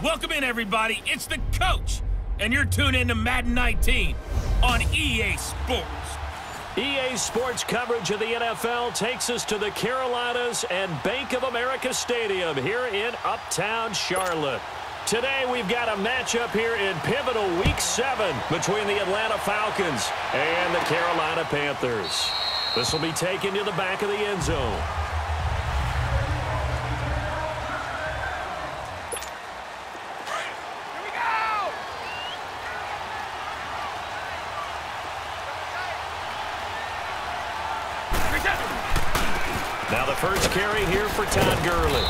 Welcome in, everybody. It's the coach, and you're tuned in to Madden 19 on EA Sports. EA Sports coverage of the NFL takes us to the Carolinas and Bank of America Stadium here in Uptown Charlotte. Today we've got a matchup here in pivotal Week 7 between the Atlanta Falcons and the Carolina Panthers. This will be taken to the back of the end zone. Now the first carry here for Todd Gurley.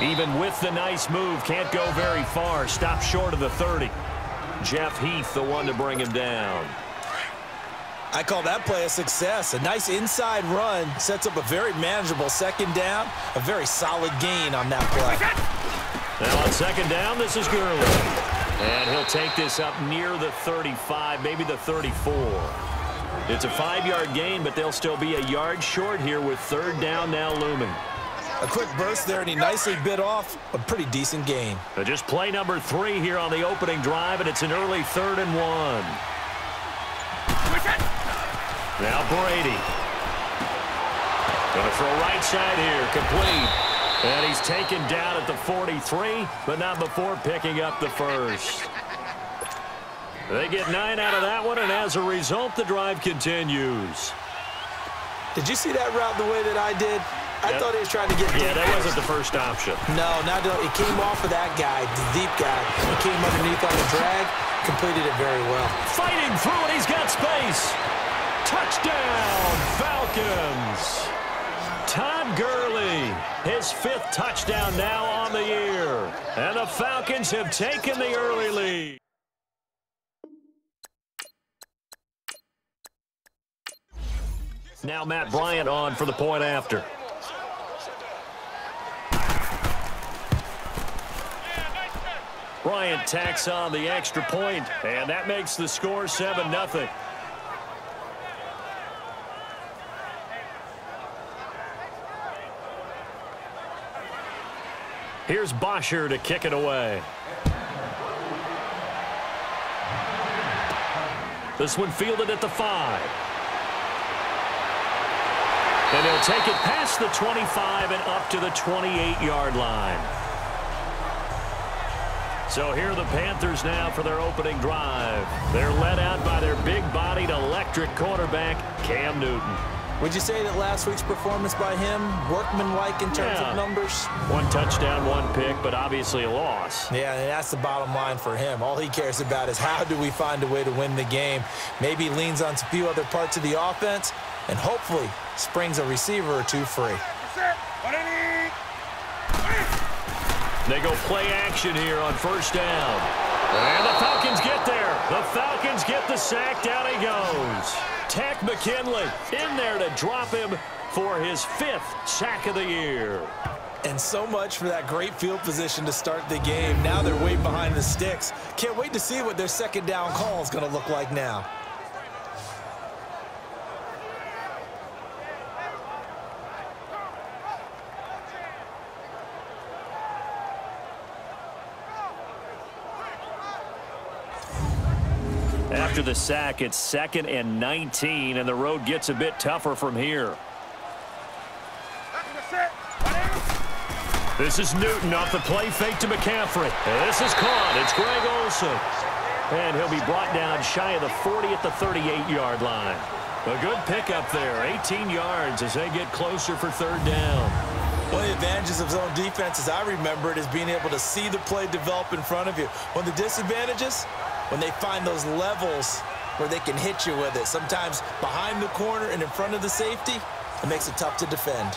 Even with the nice move, can't go very far. Stopped short of the 30. Jeff Heath, the one to bring him down. I call that play a success. A nice inside run sets up a very manageable second down. A very solid gain on that play. Now on second down, this is Gurley. And he'll take this up near the 35, maybe the 34. It's a 5-yard gain, but they'll still be a yard short here with third down now looming. A quick burst there, and he nicely bit off a pretty decent gain. Just play number 3 here on the opening drive, and it's an early 3rd and 1. Now Brady. Going to throw right side here, complete. And he's taken down at the 43, but not before picking up the first. They get 9 out of that one, and as a result, the drive continues. Did you see that route the way that I did? I thought he was trying to get deep. Yeah, that wasn't the first option. No, it came off of that guy, the deep guy. He came underneath on the drag, completed it very well. Fighting through it, he's got space. Touchdown, Falcons. Todd Gurley, his 5th touchdown now on the year. And the Falcons have taken the early lead. Now Matt Bryant on for the point after. Bryant tacks on the extra point, and that makes the score 7-0. Here's Bosher to kick it away. This one fielded at the 5. And he'll take it past the 25 and up to the 28-yard line. So here are the Panthers now for their opening drive. They're led out by their big-bodied electric quarterback, Cam Newton. Would you say that last week's performance by him, workmanlike in terms of numbers? 1 touchdown, 1 pick, but obviously a loss. Yeah, and that's the bottom line for him. All he cares about is how do we find a way to win the game. Maybe leans on a few other parts of the offense, and hopefully springs a receiver or 2 free. They go play action here on first down. And the Falcons get there. The Falcons get the sack. Down he goes. Takk McKinley in there to drop him for his 5th sack of the year. And so much for that great field position to start the game. Now they're way behind the sticks. Can't wait to see what their second down call is going to look like now. After the sack, it's 2nd and 19, and the road gets a bit tougher from here. This is Newton off the play fake to McCaffrey. And this is caught. It's Greg Olsen. And he'll be brought down shy of the 40 at the 38-yard line. A good pickup there, 18 yards as they get closer for third down. One of the advantages of zone defense, as I remember it, is being able to see the play develop in front of you. One of the disadvantages, when they find those levels where they can hit you with it. Sometimes behind the corner and in front of the safety, it makes it tough to defend.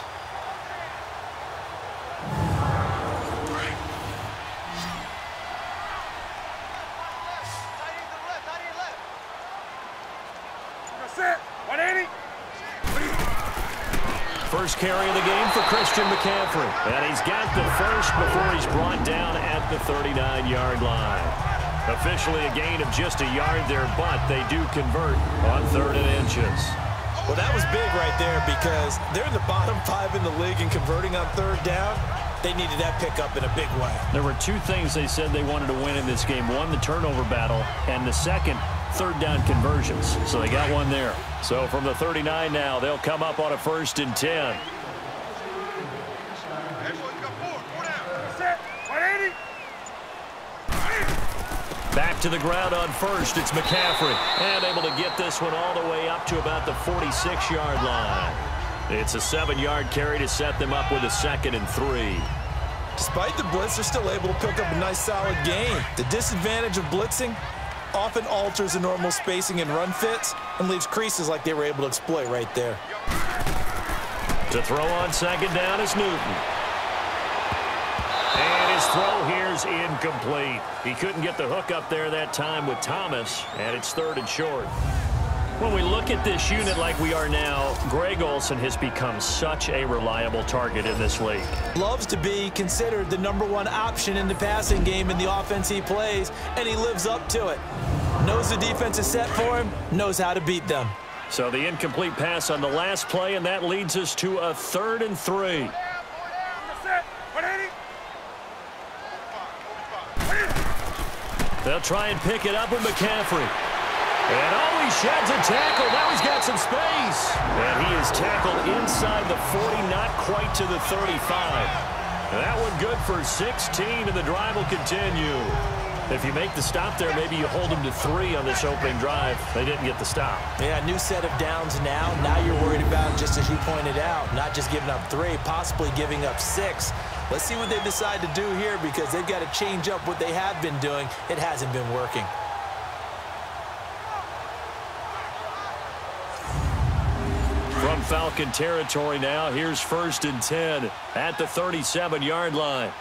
First carry of the game for Christian McCaffrey. And he's got the first before he's brought down at the 39-yard line. Officially a gain of just a yard there, but they do convert on 3rd and inches. Well, that was big right there because they're in the bottom 5 in the league in converting on 3rd down. They needed that pickup in a big way. There were two things they said they wanted to win in this game. One, the turnover battle, and the second, third down conversions. So they got one there. So from the 39 now, they'll come up on a 1st and 10. Back to the ground on first. It's McCaffrey. And able to get this one all the way up to about the 46-yard line. It's a 7-yard carry to set them up with a 2nd and 3. Despite the blitz, they're still able to pick up a nice, solid gain. The disadvantage of blitzing often alters the normal spacing and run fits and leaves creases like they were able to exploit right there. To throw on 2nd down is Newton. And his throw here's incomplete. He couldn't get the hook up there that time with Thomas, and it's 3rd and short. When we look at this unit like we are now, Greg Olsen has become such a reliable target in this league. Loves to be considered the #1 option in the passing game in the offense he plays, and he lives up to it. Knows the defense is set for him, knows how to beat them. So the incomplete pass on the last play, and that leads us to a 3rd and 3. They'll try and pick it up with McCaffrey. And oh, he sheds a tackle. Now he's got some space. And he is tackled inside the 40, not quite to the 35. That one good for 16, and the drive will continue. If you make the stop there, maybe you hold them to 3 on this opening drive. They didn't get the stop. Yeah, new set of downs now. Now you're worried about, just as you pointed out, not just giving up 3, possibly giving up 6. Let's see what they decide to do here, because they've got to change up what they have been doing. It hasn't been working. From Falcon territory now, here's 1st and 10 at the 37-yard line.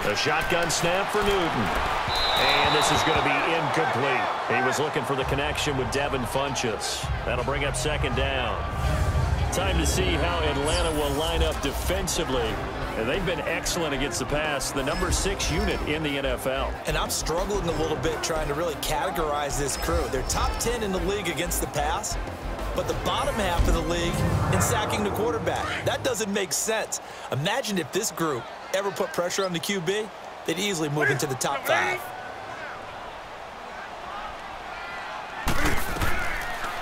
The shotgun snap for Newton. And this is going to be incomplete. He was looking for the connection with Devin Funchess. That'll bring up 2nd down. Time to see how Atlanta will line up defensively. And they've been excellent against the pass, the #6 unit in the NFL. And I'm struggling a little bit trying to really categorize this crew. They're top 10 in the league against the pass, but the bottom half of the league in sacking the quarterback. That doesn't make sense. Imagine if this group ever put pressure on the QB, they'd easily move into the top 5.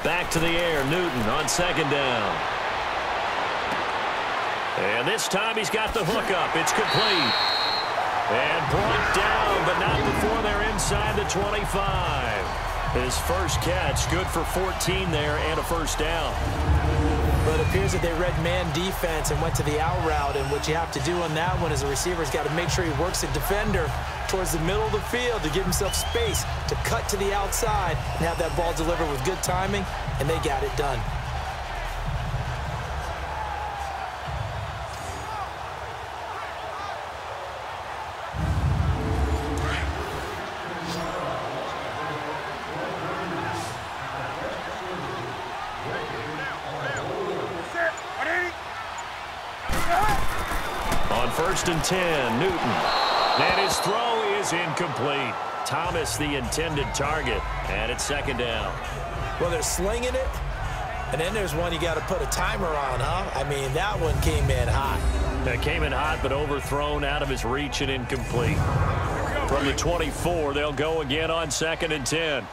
Back to the air, Newton on 2nd down. And this time he's got the hook up. It's complete. And brought down, but not before they're inside the 25. His first catch, good for 14 there and a 1st down. But it appears that they read man defense and went to the out route, and what you have to do on that one is a receiver's got to make sure he works a defender towards the middle of the field to give himself space to cut to the outside and have that ball delivered with good timing, and they got it done. On 1st and 10, Newton. And his throw is incomplete. Thomas, the intended target, and it's 2nd down. Well, they're slinging it, and then there's one you got to put a timer on, huh? I mean, that one came in hot. That came in hot, but overthrown out of his reach and incomplete. From the 24, they'll go again on 2nd and 10.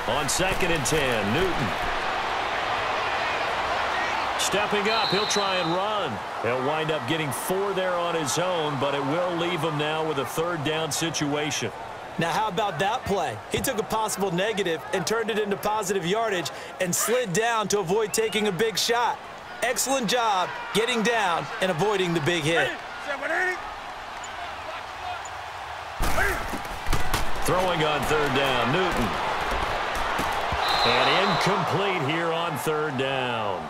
On 2nd and 10, Newton. Stepping up, he'll try and run. He'll wind up getting 4 there on his own, but it will leave him now with a 3rd down situation. Now, how about that play? He took a possible negative and turned it into positive yardage and slid down to avoid taking a big shot. Excellent job getting down and avoiding the big hit. Throwing on 3rd down, Newton. And incomplete here on 3rd down.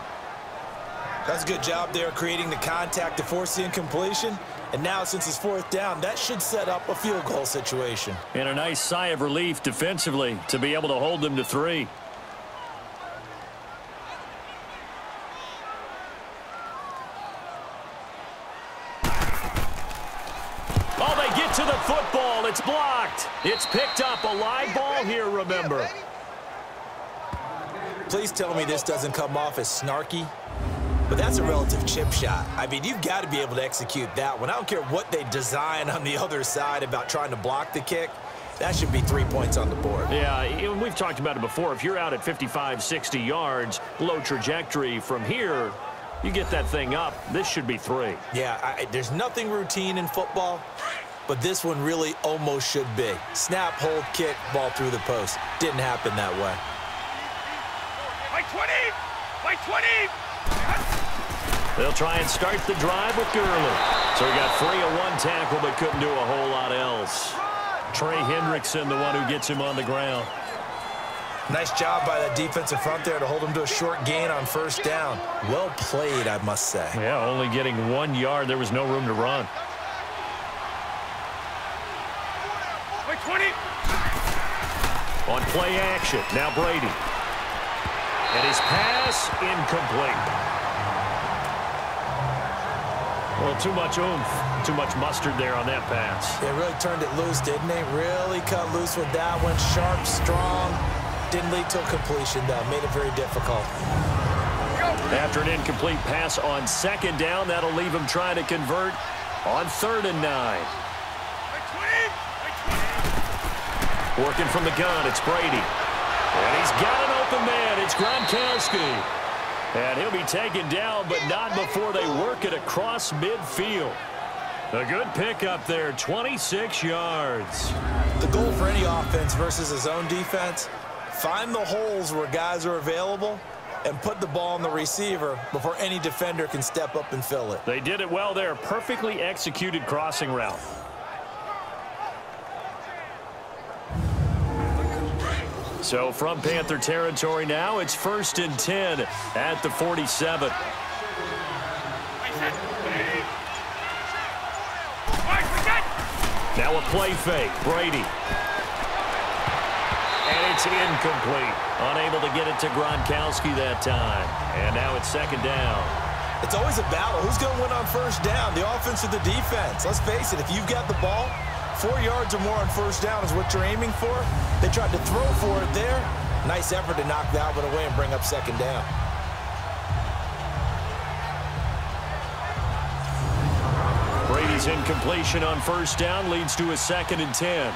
That's a good job there creating the contact to force the incompletion. And now, since it's 4th down, that should set up a field goal situation. And a nice sigh of relief defensively to be able to hold them to 3. Oh, they get to the football. ball. It's blocked. It's picked up. A live ball here, remember. Please tell me this doesn't come off as snarky, but that's a relative chip shot. I mean, you've got to be able to execute that one. I don't care what they design on the other side about trying to block the kick. That should be 3 points on the board. Yeah, we've talked about it before. If you're out at 55, 60 yards, low trajectory from here, you get that thing up, this should be 3. Yeah, there's nothing routine in football, but this one really almost should be. Snap, hold, kick, ball through the post. Didn't happen that way. By 20! By 20! They'll try and start the drive with Gurley. So he got free of one tackle, but couldn't do a whole lot else. Trey Hendrickson, the one who gets him on the ground. Nice job by that defensive front there to hold him to a short gain on first down. Well played, I must say. Yeah, only getting 1 yard. There was no room to run. By 20! On play action, now Brady. And his pass incomplete. Well, too much oomph, too much mustard there on that pass. They really turned it loose, didn't they? Really cut loose with that one. Sharp, strong. Didn't lead to a completion, though. Made it very difficult. After an incomplete pass on second down, that'll leave him trying to convert on 3rd and 9. Working from the gun, it's Brady. And he's got an open man. It's Gronkowski. And he'll be taken down, but not before they work it across midfield. A good pickup there, 26 yards. The goal for any offense versus his own defense, find the holes where guys are available and put the ball on the receiver before any defender can step up and fill it. They did it well there. Perfectly executed crossing route. So from Panther territory now, it's 1st and 10 at the 47. Now a play fake. Brady. And it's incomplete. Unable to get it to Gronkowski that time. And now it's 2nd down. It's always a battle. Who's going to win on first down, the offense or the defense? Let's face it, if you've got the ball, 4 yards or more on first down is what you're aiming for. They tried to throw for it there. Nice effort to knock that one away and bring up 2nd down. Brady's incompletion on first down leads to a 2nd and 10.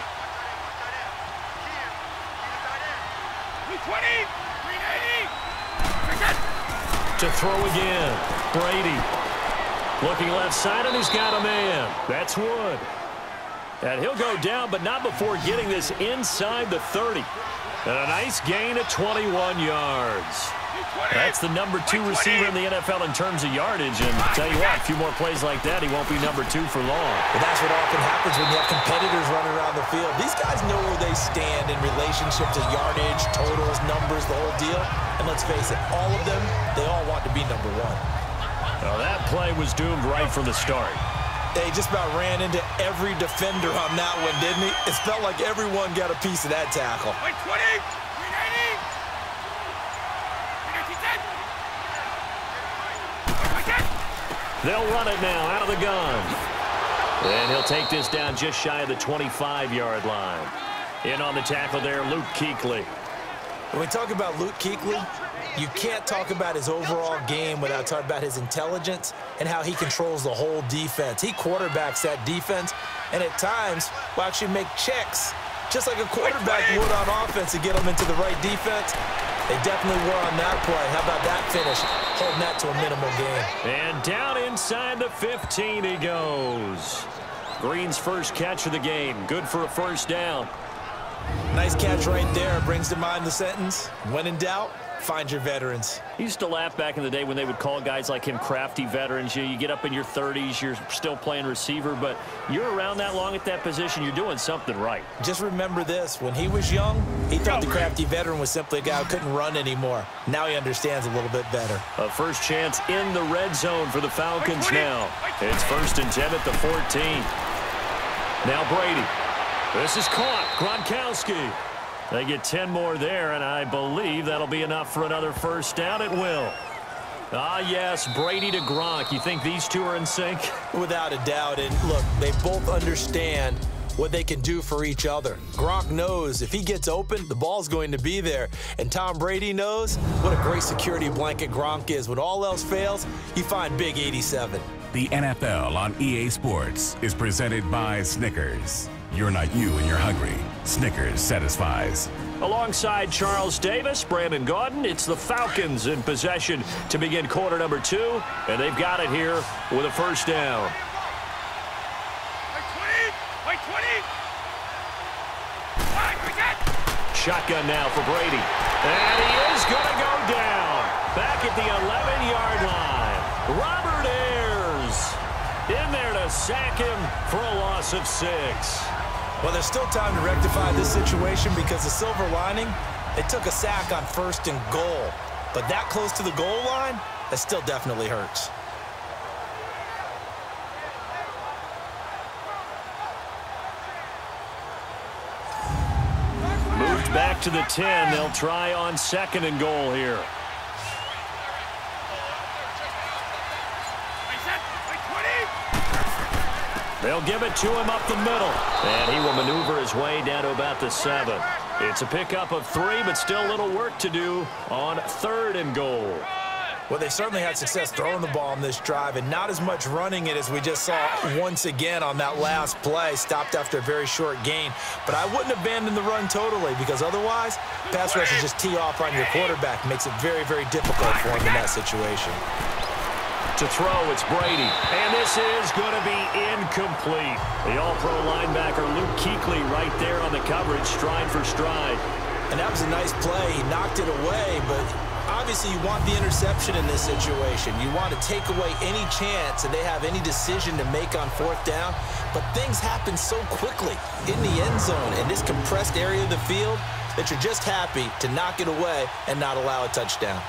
To throw again. Brady. Looking left side, and he's got a man. That's Wood. And he'll go down, but not before getting this inside the 30. And a nice gain of 21 yards. That's the number 2 receiver in the NFL in terms of yardage. And tell you what, a few more plays like that, he won't be number 2 for long. And that's what often happens when you have competitors running around the field. These guys know where they stand in relationship to yardage, totals, numbers, the whole deal. And let's face it, all of them, they all want to be number 1. Well, that play was doomed right from the start. They just about ran into every defender on that one, didn't he? It felt like everyone got a piece of that tackle. They'll run it now out of the gun. And he'll take this down just shy of the 25-yard line. In on the tackle there, Luke Kuechly. When we talk about Luke Kuechly, you can't talk about his overall game without talking about his intelligence and how he controls the whole defense. He quarterbacks that defense, and at times will actually make checks, just like a quarterback would on offense to get them into the right defense. They definitely were on that play. How about that finish? Holding that to a minimal gain. And down inside the 15 he goes. Green's first catch of the game. Good for a first down. Nice catch right there. Brings to mind the sentence, when in doubt, find your veterans. He used to laugh back in the day when they would call guys like him crafty veterans. You get up in your 30s, you're still playing receiver, but you're around that long at that position, you're doing something right. Just remember this. When he was young, he thought the crafty veteran was simply a guy who couldn't run anymore. Now he understands a little bit better. A first chance in the red zone for the Falcons now. It's 1st and 10 at the 14. Now Brady. This is caught. Gronkowski. They get 10 more there, and I believe that'll be enough for another first down. It will. Ah, yes, Brady to Gronk. You think these two are in sync? Without a doubt. And look, they both understand what they can do for each other. Gronk knows if he gets open, the ball's going to be there. And Tom Brady knows what a great security blanket Gronk is. When all else fails, you find Big 87. The NFL on EA Sports is presented by Snickers. You're not you and you're hungry. Snickers satisfies. Alongside Charles Davis, Brandon Gaudin, it's the Falcons in possession to begin quarter number 2, and they've got it here with a first down. Shotgun now for Brady. And he is going to go down. Back at the 11-yard line. Robert Ayers in there to sack him for a loss of 6. Well, there's still time to rectify this situation because the silver lining, they took a sack on 1st and goal. But that close to the goal line, that still definitely hurts. Moved back to the 10. They'll try on 2nd and goal here. They'll give it to him up the middle. And he will maneuver his way down to about the 7. It's a pickup of 3, but still a little work to do on 3rd and goal. Well, they certainly had success throwing the ball on this drive and not as much running it as we just saw once again on that last play. Stopped after a very short gain. But I wouldn't abandon the run totally because otherwise, pass rushers just tee off on your quarterback. Makes it very, very difficult for him in that situation. To throw, it's Brady. And this is going to be incomplete. The all-pro linebacker Luke Kuechly right there on the coverage, stride for stride. And that was a nice play. He knocked it away, but obviously you want the interception in this situation. You want to take away any chance that they have any decision to make on 4th down. But things happen so quickly in the end zone in this compressed area of the field that you're just happy to knock it away and not allow a touchdown.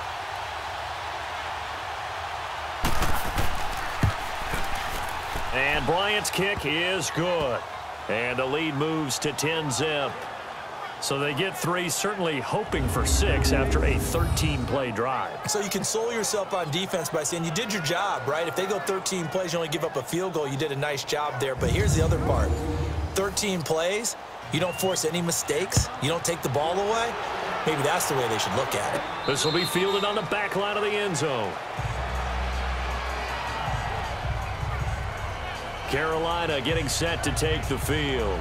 And Bryant's kick is good. And the lead moves to 10-zip. So they get 3, certainly hoping for 6 after a 13-play drive. So you console yourself on defense by saying you did your job, right? If they go 13 plays, you only give up a field goal, you did a nice job there. But here's the other part. 13 plays, you don't force any mistakes, you don't take the ball away. Maybe that's the way they should look at it. This will be fielded on the back line of the end zone. Carolina getting set to take the field.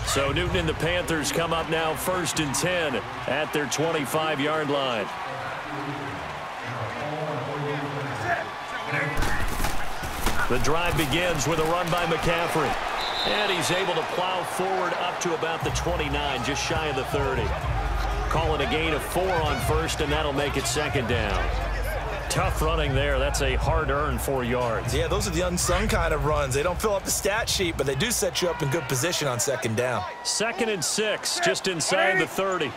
So Newton and the Panthers come up now 1st and 10 at their 25-yard line. The drive begins with a run by McCaffrey. And he's able to plow forward up to about the 29, just shy of the 30. Call it a gain of 4 on 1st, and that'll make it 2nd down. Tough running there. That's a hard-earned 4 yards. Yeah, those are the unsung kind of runs. They don't fill up the stat sheet, but they do set you up in good position on 2nd down. 2nd and 6, just inside the 30.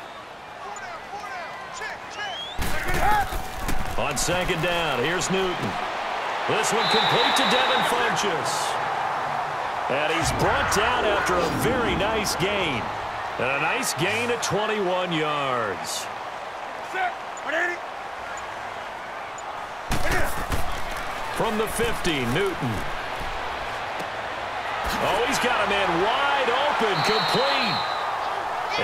On 2nd down, here's Newton. This one complete to Devin Funchess. And he's brought down after a very nice gain. And a nice gain at 21 yards. From the 50, Newton. Oh, he's got a man wide open, complete.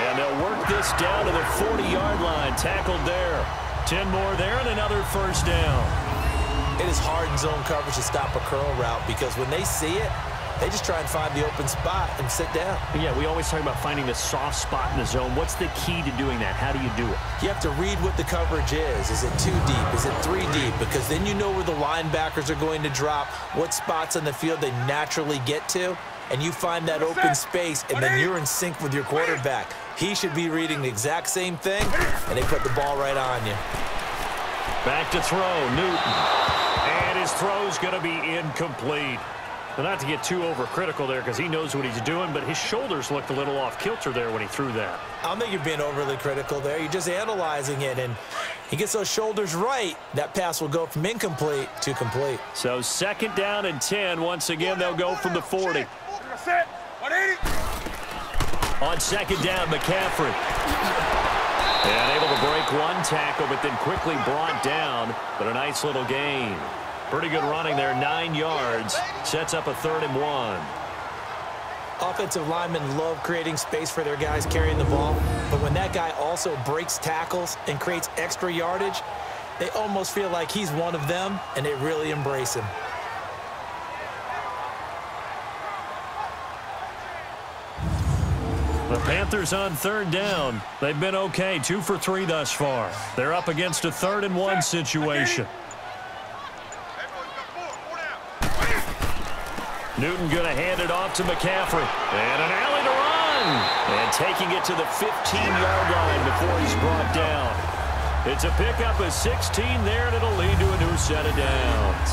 And they'll work this down to the 40-yard line, tackled there. 10 more there and another 1st down. It is hard in zone coverage to stop a curl route because when they see it, they just try and find the open spot and sit down. Yeah, we always talk about finding the soft spot in the zone. What's the key to doing that? How do you do it? You have to read what the coverage is. Is it 2 deep? Is it 3 deep? Because then you know where the linebackers are going to drop, what spots on the field they naturally get to, and you find that open space, and then you're in sync with your quarterback. He should be reading the exact same thing, and they put the ball right on you. Back to throw, Newton. And his throw's going to be incomplete. Well, not to get too overcritical there because he knows what he's doing, but his shoulders looked a little off kilter there when he threw that. I don't think you're being overly critical there. You're just analyzing it, and he gets those shoulders right. That pass will go from incomplete to complete. So 2nd down and 10. Once again, they'll go from the 40. On 2nd down, McCaffrey. And able to break one tackle, but then quickly brought down. But a nice little gain. Pretty good running there, 9 yards. Sets up a 3rd and 1. Offensive linemen love creating space for their guys carrying the ball, but when that guy also breaks tackles and creates extra yardage, they almost feel like he's one of them, and they really embrace him. The Panthers on 3rd down. They've been okay, 2 for 3 thus far. They're up against a 3rd and 1 situation. Newton going to hand it off to McCaffrey. And an alley to run. And taking it to the 15-yard line before he's brought down. It's a pickup of 16 there, and it'll lead to a new set of downs.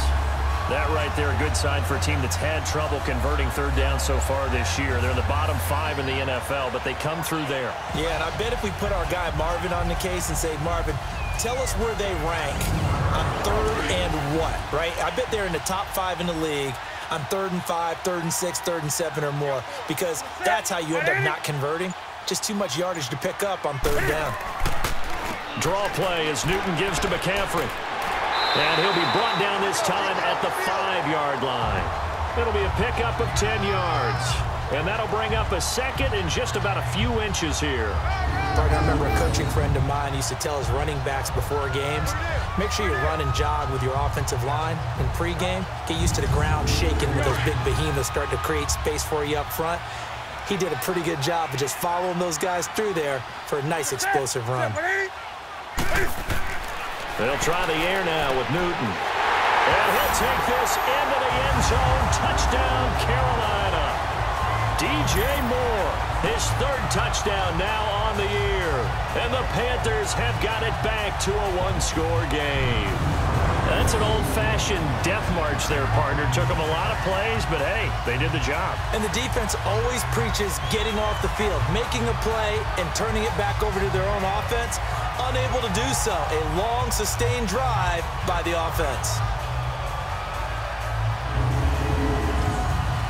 That right there, a good sign for a team that's had trouble converting 3rd down so far this year. They're in the bottom 5 in the NFL, but they come through there. Yeah, and I bet if we put our guy Marvin on the case and say, Marvin, tell us where they rank on 3rd and what, right? I bet they're in the top 5 in the league on 3rd and 5, 3rd and 6, 3rd and 7 or more, because that's how you end up not converting. Just too much yardage to pick up on 3rd down. Draw play as Newton gives to McCaffrey. And he'll be brought down this time at the 5-yard line. It'll be a pickup of 10 yards. And that'll bring up a 2nd and just about a few inches here. I remember a coaching friend of mine used to tell his running backs before games, make sure you run and jog with your offensive line in pregame. Get used to the ground shaking with those big behemoths starting to create space for you up front. He did a pretty good job of just following those guys through there for a nice explosive run. They'll try the air now with Newton. And he'll take this into the end zone. Touchdown, Carolina. DJ Moore, his 3rd touchdown now on the year. And the Panthers have got it back to a 1-score game. That's an old-fashioned death march there, partner. Took them a lot of plays, but hey, they did the job. And the defense always preaches getting off the field, making a play and turning it back over to their own offense. Unable to do so. A long, sustained drive by the offense.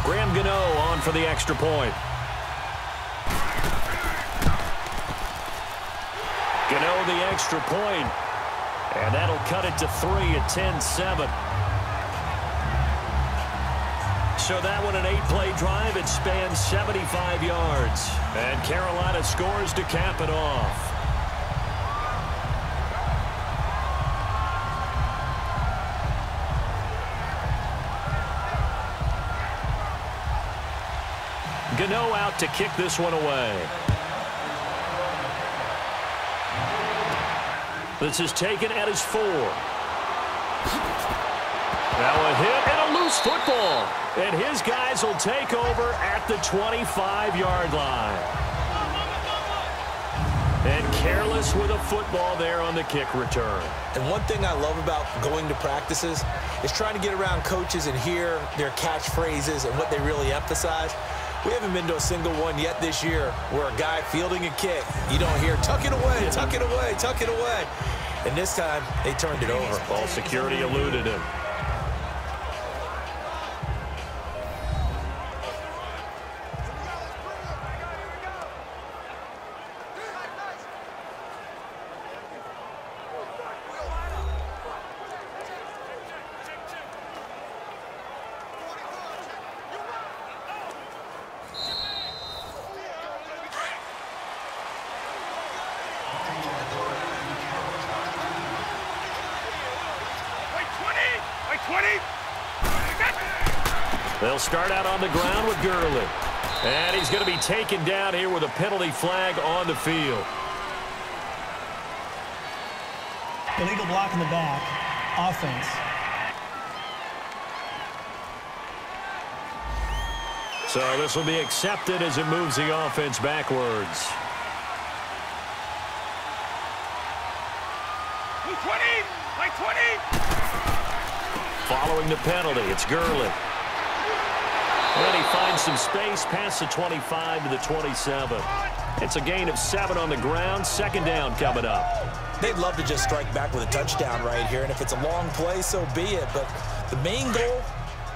Graham Gano on for the extra point. Gano the extra point. And that'll cut it to 3 at 10-7. So that one, an 8-play drive. It spans 75 yards. And Carolina scores to cap it off. Gano out to kick this one away. This is taken at his 4. Now a hit and a loose football. And his guys will take over at the 25-yard line. And careless with a football there on the kick return. And one thing I love about going to practices is trying to get around coaches and hear their catchphrases and what they really emphasize. We haven't been to a single one yet this year where a guy fielding a kick, you don't hear, tuck it away, tuck it away, tuck it away. And this time, they turned it over. Ball security eluded him. They'll start out on the ground with Gurley. And he's going to be taken down here with a penalty flag on the field. Illegal block in the back. Offense. So this will be accepted as it moves the offense backwards. 20! Following the penalty, it's Gurley. And he finds some space past the 25 to the 27. It's a gain of 7 on the ground. 2nd down coming up. They'd love to just strike back with a touchdown right here, and if it's a long play, so be it. But the main goal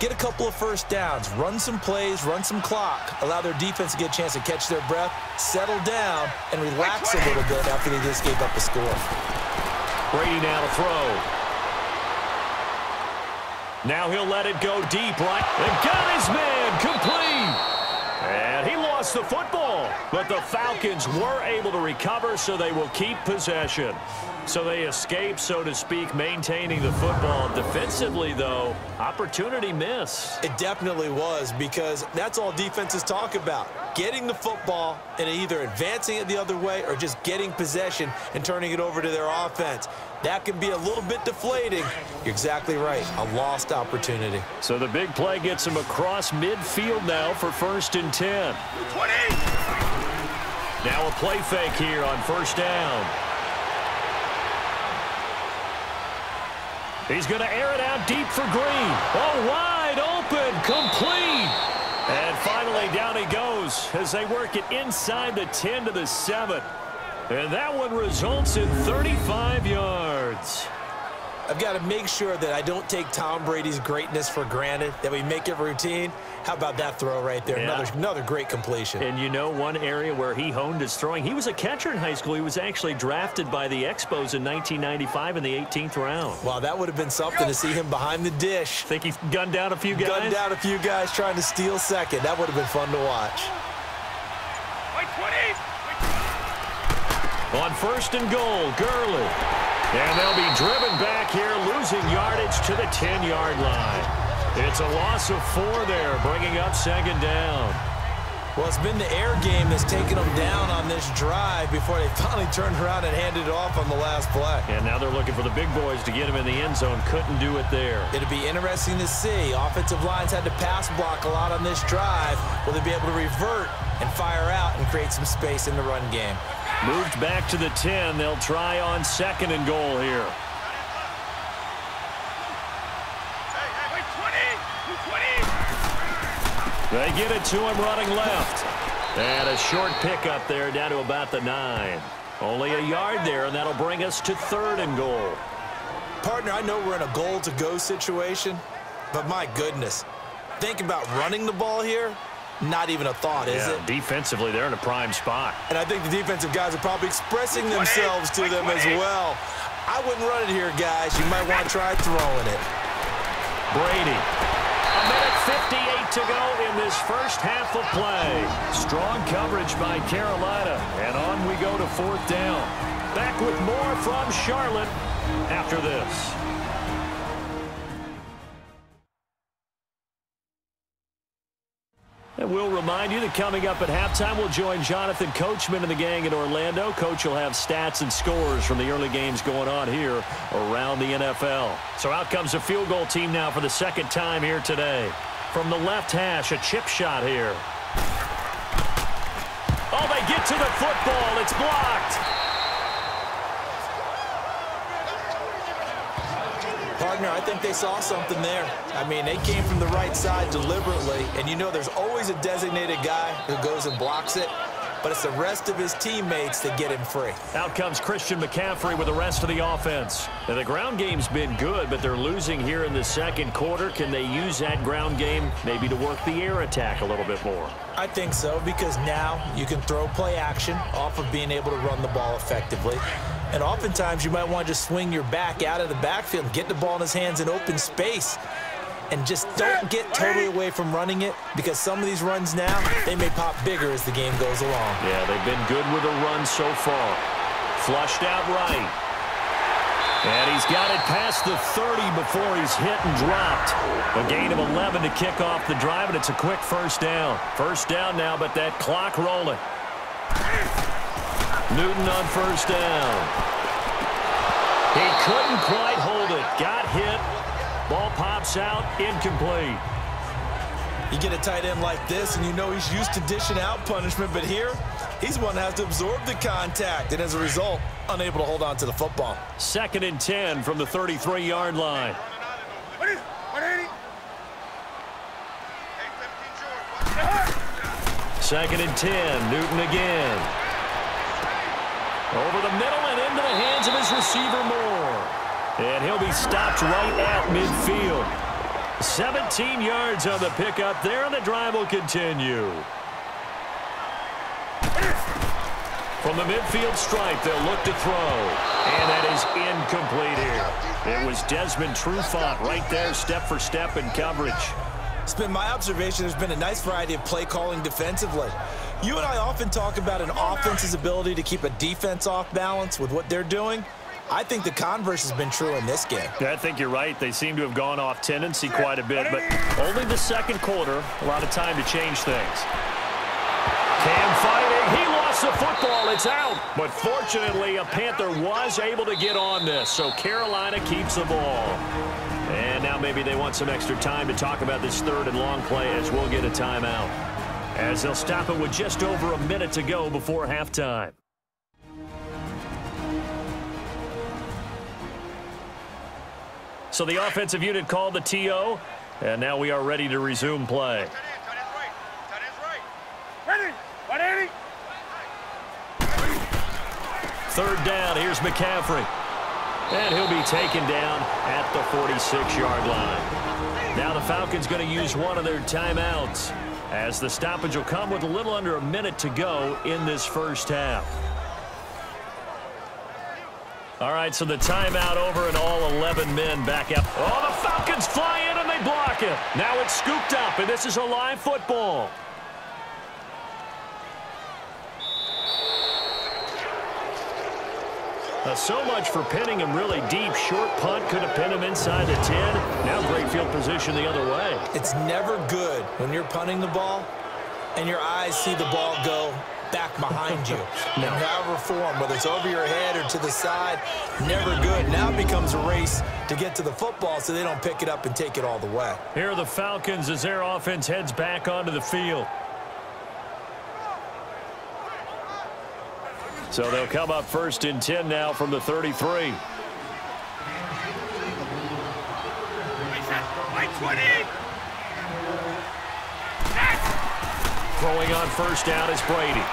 get a couple of first downs, run some plays, run some clock, allow their defense to get a chance to catch their breath, settle down, and relax a little bit after they just gave up a score. Brady now to throw. Now he'll let it go deep right. And got his man complete. And he lost the football. But the Falcons were able to recover, so they will keep possession. So they escape, so to speak, maintaining the football. Defensively, though, opportunity missed. It definitely was, because that's all defenses talk about. Getting the football and either advancing it the other way or just getting possession and turning it over to their offense. That can be a little bit deflating. You're exactly right. A lost opportunity. So the big play gets him across midfield now for 1st and 10. 20. Now a play fake here on 1st down. He's going to air it out deep for Green. Oh, wide open, complete. And finally, down he goes as they work it inside the 10 to the 7. And that one results in 35 yards. I've got to make sure that I don't take Tom Brady's greatness for granted, that we make it routine. How about that throw right there? Yeah. Another great completion. And you know, one area where he honed his throwing, he was a catcher in high school. He was actually drafted by the Expos in 1995 in the 18th round. Wow, that would have been something to see him behind the dish. Think he gunned down a few guys? Gunned down a few guys trying to steal second. That would have been fun to watch. On 1st and goal, Gurley. And they'll be driven back here, losing yardage to the 10-yard line. It's a loss of 4 there, bringing up 2nd down. Well, it's been the air game that's taken them down on this drive before they finally turned around and handed it off on the last play. And now they're looking for the big boys to get him in the end zone. Couldn't do it there. It'll be interesting to see. Offensive lines had to pass block a lot on this drive. Will they be able to revert and fire out and create some space in the run game? Moved back to the 10. They'll try on 2nd and goal here. They get it to him running left. And a short pickup there down to about the 9. Only a yard there, and that'll bring us to 3rd and goal. Partner, I know we're in a goal-to-go situation, but my goodness, think about running the ball here. Not even a thought, is it? Defensively, they're in a prime spot. And I think the defensive guys are probably expressing themselves to them as well. I wouldn't run it here, guys. You might want to try throwing it. Brady. A minute 58 to go in this first half of play. Strong coverage by Carolina. And on we go to 4th down. Back with more from Charlotte after this. And we'll remind you that coming up at halftime, we'll join Jonathan Coachman and the gang in Orlando. Coach will have stats and scores from the early games going on here around the NFL. So out comes the field goal team now for the 2nd time here today. From the left hash, a chip shot here. Oh, they get to the football. It's blocked. Partner, I think they saw something there. I mean, they came from the right side deliberately, and you know there's always a designated guy who goes and blocks it, but it's the rest of his teammates that get him free. Out comes Christian McCaffrey with the rest of the offense. Now, the ground game's been good, but they're losing here in the 2nd quarter. Can they use that ground game maybe to work the air attack a little bit more? I think so, because now you can throw play action off of being able to run the ball effectively. And oftentimes you might want to just swing your back out of the backfield and get the ball in his hands in open space. And just don't get totally away from running it, because some of these runs now, they may pop bigger as the game goes along. Yeah, they've been good with a run so far. Flushed out right. And he's got it past the 30 before he's hit and dropped. A gain of 11 to kick off the drive, and it's a quick 1st down. 1st down now, but that clock rolling. Newton on 1st down. He couldn't quite hold it. Got hit. Ball pops out. Incomplete. You get a tight end like this, and you know he's used to dishing out punishment, but here, he's one that has to absorb the contact, and as a result, unable to hold on to the football. 2nd and 10 from the 33-yard line. 2nd and 10. Newton again. Over the middle and into the hands of his receiver Moore. And he'll be stopped right at midfield. 17 yards on the pickup there, and the drive will continue. From the midfield stripe, they'll look to throw. And that is incomplete here. It was Desmond Trufant right there, step for step in coverage. It's been my observation there's been a nice variety of play calling defensively. You and I often talk about an offense's ability to keep a defense off balance with what they're doing. I think the converse has been true in this game. Yeah, I think you're right. They seem to have gone off tendency quite a bit, but only the second quarter, a lot of time to change things. Cam fighting. He lost the football. It's out. But fortunately, a Panther was able to get on this, so Carolina keeps the ball. And now maybe they want some extra time to talk about this third and long play as we'll get a timeout. As they'll stop it with just over a minute to go before halftime. So the offensive unit called the TO, and now we are ready to resume play. Third down, here's McCaffrey. And he'll be taken down at the 46-yard line. Now the Falcons going to use one of their timeouts, as the stoppage will come with a little under a minute to go in this first half. All right, so the timeout over and all 11 men back up. Oh, the Falcons fly in and they block it. Now it's scooped up, and this is a live football. So much for pinning him really deep. Short punt could have pinned him inside the 10. Now great field position the other way. It's never good when you're punting the ball and your eyes see the ball go back behind you. In however form, whether it's over your head or to the side, never good. Now it becomes a race to get to the football so they don't pick it up and take it all the way. Here are the Falcons as their offense heads back onto the field. So they'll come up first and 10 now from the 33. Throwing on first down is Brady.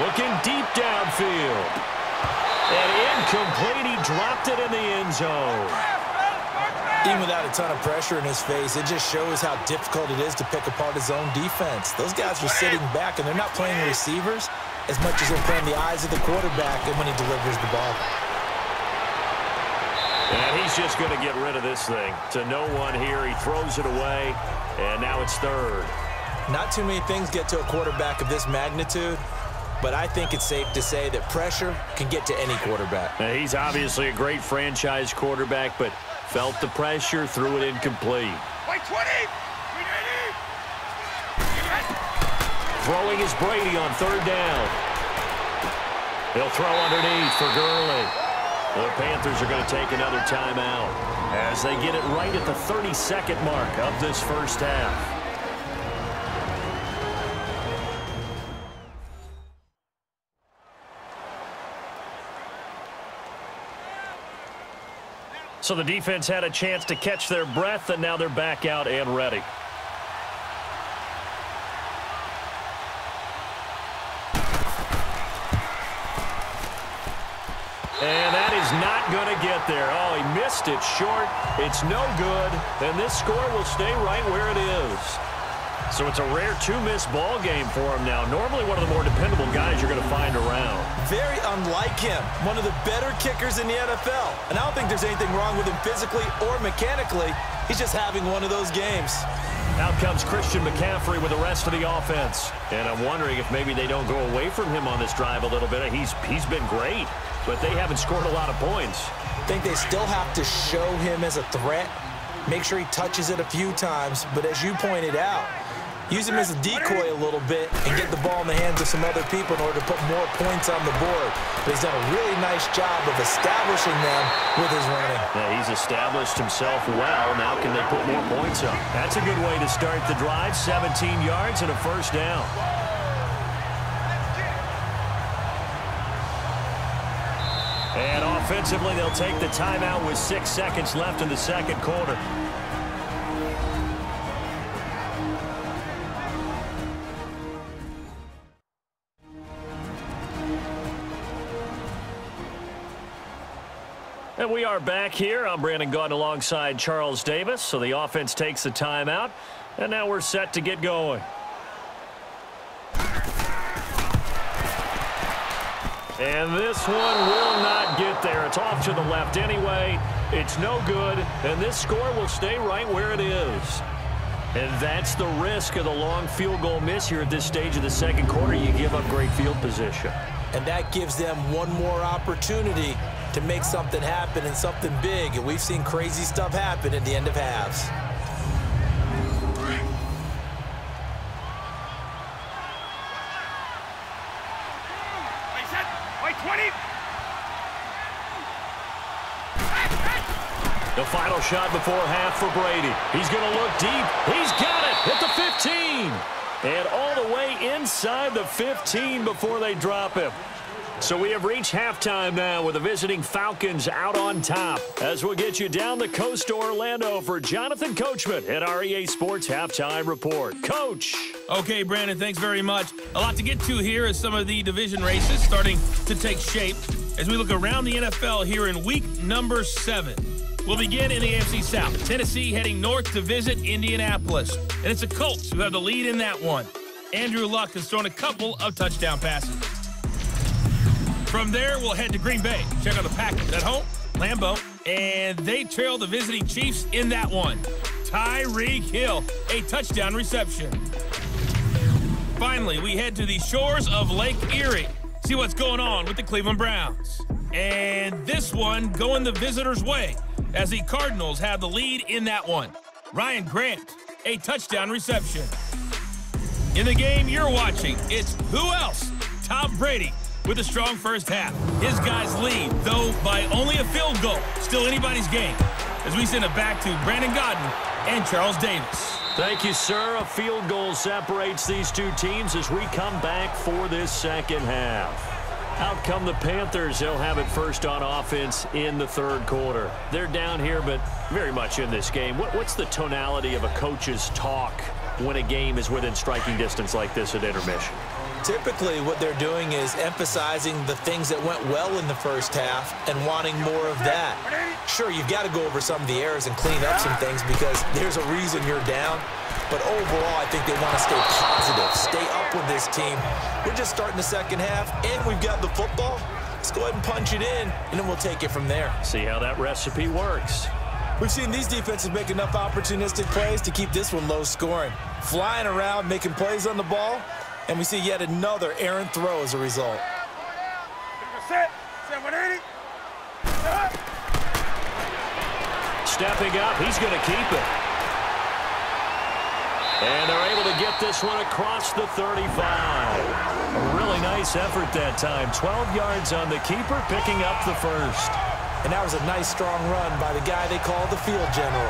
Looking deep downfield. And incomplete. He dropped it in the end zone. Even without a ton of pressure in his face, it just shows how difficult it is to pick apart his own defense. Those guys are sitting back, and they're not playing receivers as much as they're playing the eyes of the quarterback and when he delivers the ball. And he's just going to get rid of this thing. To no one here. He throws it away, and now it's third. Not too many things get to a quarterback of this magnitude, but I think it's safe to say that pressure can get to any quarterback. Now, he's obviously a great franchise quarterback, but felt the pressure, threw it incomplete. Throwing is Brady on third down. He'll throw underneath for Gurley. The Panthers are going to take another timeout as they get it right at the 32nd mark of this first half. So the defense had a chance to catch their breath, and now they're back out and ready. And that is not going to get there. Oh, he missed it short. It's no good. And this score will stay right where it is. So it's a rare two-miss ball game for him now. Normally one of the more dependable guys you're going to find around. Very unlike him. One of the better kickers in the NFL. And I don't think there's anything wrong with him physically or mechanically. He's just having one of those games. Out comes Christian McCaffrey with the rest of the offense. And I'm wondering if maybe they don't go away from him on this drive a little bit. He's been great, but they haven't scored a lot of points. I think they still have to show him as a threat. Make sure he touches it a few times. But as you pointed out, use him as a decoy a little bit and get the ball in the hands of some other people in order to put more points on the board. But he's done a really nice job of establishing them with his running. Yeah, he's established himself well. Now can they put more points up? That's a good way to start the drive. 17 yards and a first down. And offensively, they'll take the timeout with 6 seconds left in the second quarter. And we are back here. I'm Brandon Gaudin alongside Charles Davis. So the offense takes a timeout, and now we're set to get going. And this one will not get there. It's off to the left anyway. It's no good, and this score will stay right where it is. And that's the risk of the long field goal miss here at this stage of the second quarter. You give up great field position. And that gives them one more opportunity to make something happen and something big. And we've seen crazy stuff happen at the end of halves. The final shot before half for Brady. He's going to look deep. He's got it at the 15. And all the way inside the 15 before they drop him. So we have reached halftime now with the visiting Falcons out on top. As we'll get you down the coast to Orlando for Jonathan Coachman at our EA Sports Halftime Report. Coach. Okay, Brandon, thanks very much. A lot to get to here as some of the division races starting to take shape as we look around the NFL here in week number 7. We'll begin in the AFC South. Tennessee heading north to visit Indianapolis. And it's the Colts who have the lead in that one. Andrew Luck has thrown a couple of touchdown passes. From there, we'll head to Green Bay. Check out the Packers at home, Lambeau. And they trail the visiting Chiefs in that one. Tyreek Hill, a touchdown reception. Finally, we head to the shores of Lake Erie. See what's going on with the Cleveland Browns. And this one going the visitors' way, as the Cardinals have the lead in that one. Ryan Grant, a touchdown reception. In the game you're watching, it's who else? Tom Brady with a strong first half. His guys lead, though by only a field goal. Still anybody's game. As we send it back to Brandon Gaudin and Charles Davis. Thank you, sir. A field goal separates these two teams as we come back for this second half. Out come the Panthers. They'll have it first on offense in the third quarter. They're down here, but very much in this game. What's the tonality of a coach's talk when a game is within striking distance like this at intermission? Typically, what they're doing is emphasizing the things that went well in the first half and wanting more of that. Sure, you've got to go over some of the errors and clean up some things because there's a reason you're down. But overall, I think they want to stay positive, stay up with this team. We're just starting the second half, and we've got the football. Let's go ahead and punch it in, and then we'll take it from there. See how that recipe works. We've seen these defenses make enough opportunistic plays to keep this one low scoring. Flying around, making plays on the ball, and we see yet another errant throw as a result. Stepping up, he's going to keep it. And they're able to get this one across the 35. A really nice effort that time. 12 yards on the keeper, picking up the first. And that was a nice, strong run by the guy they call the field general.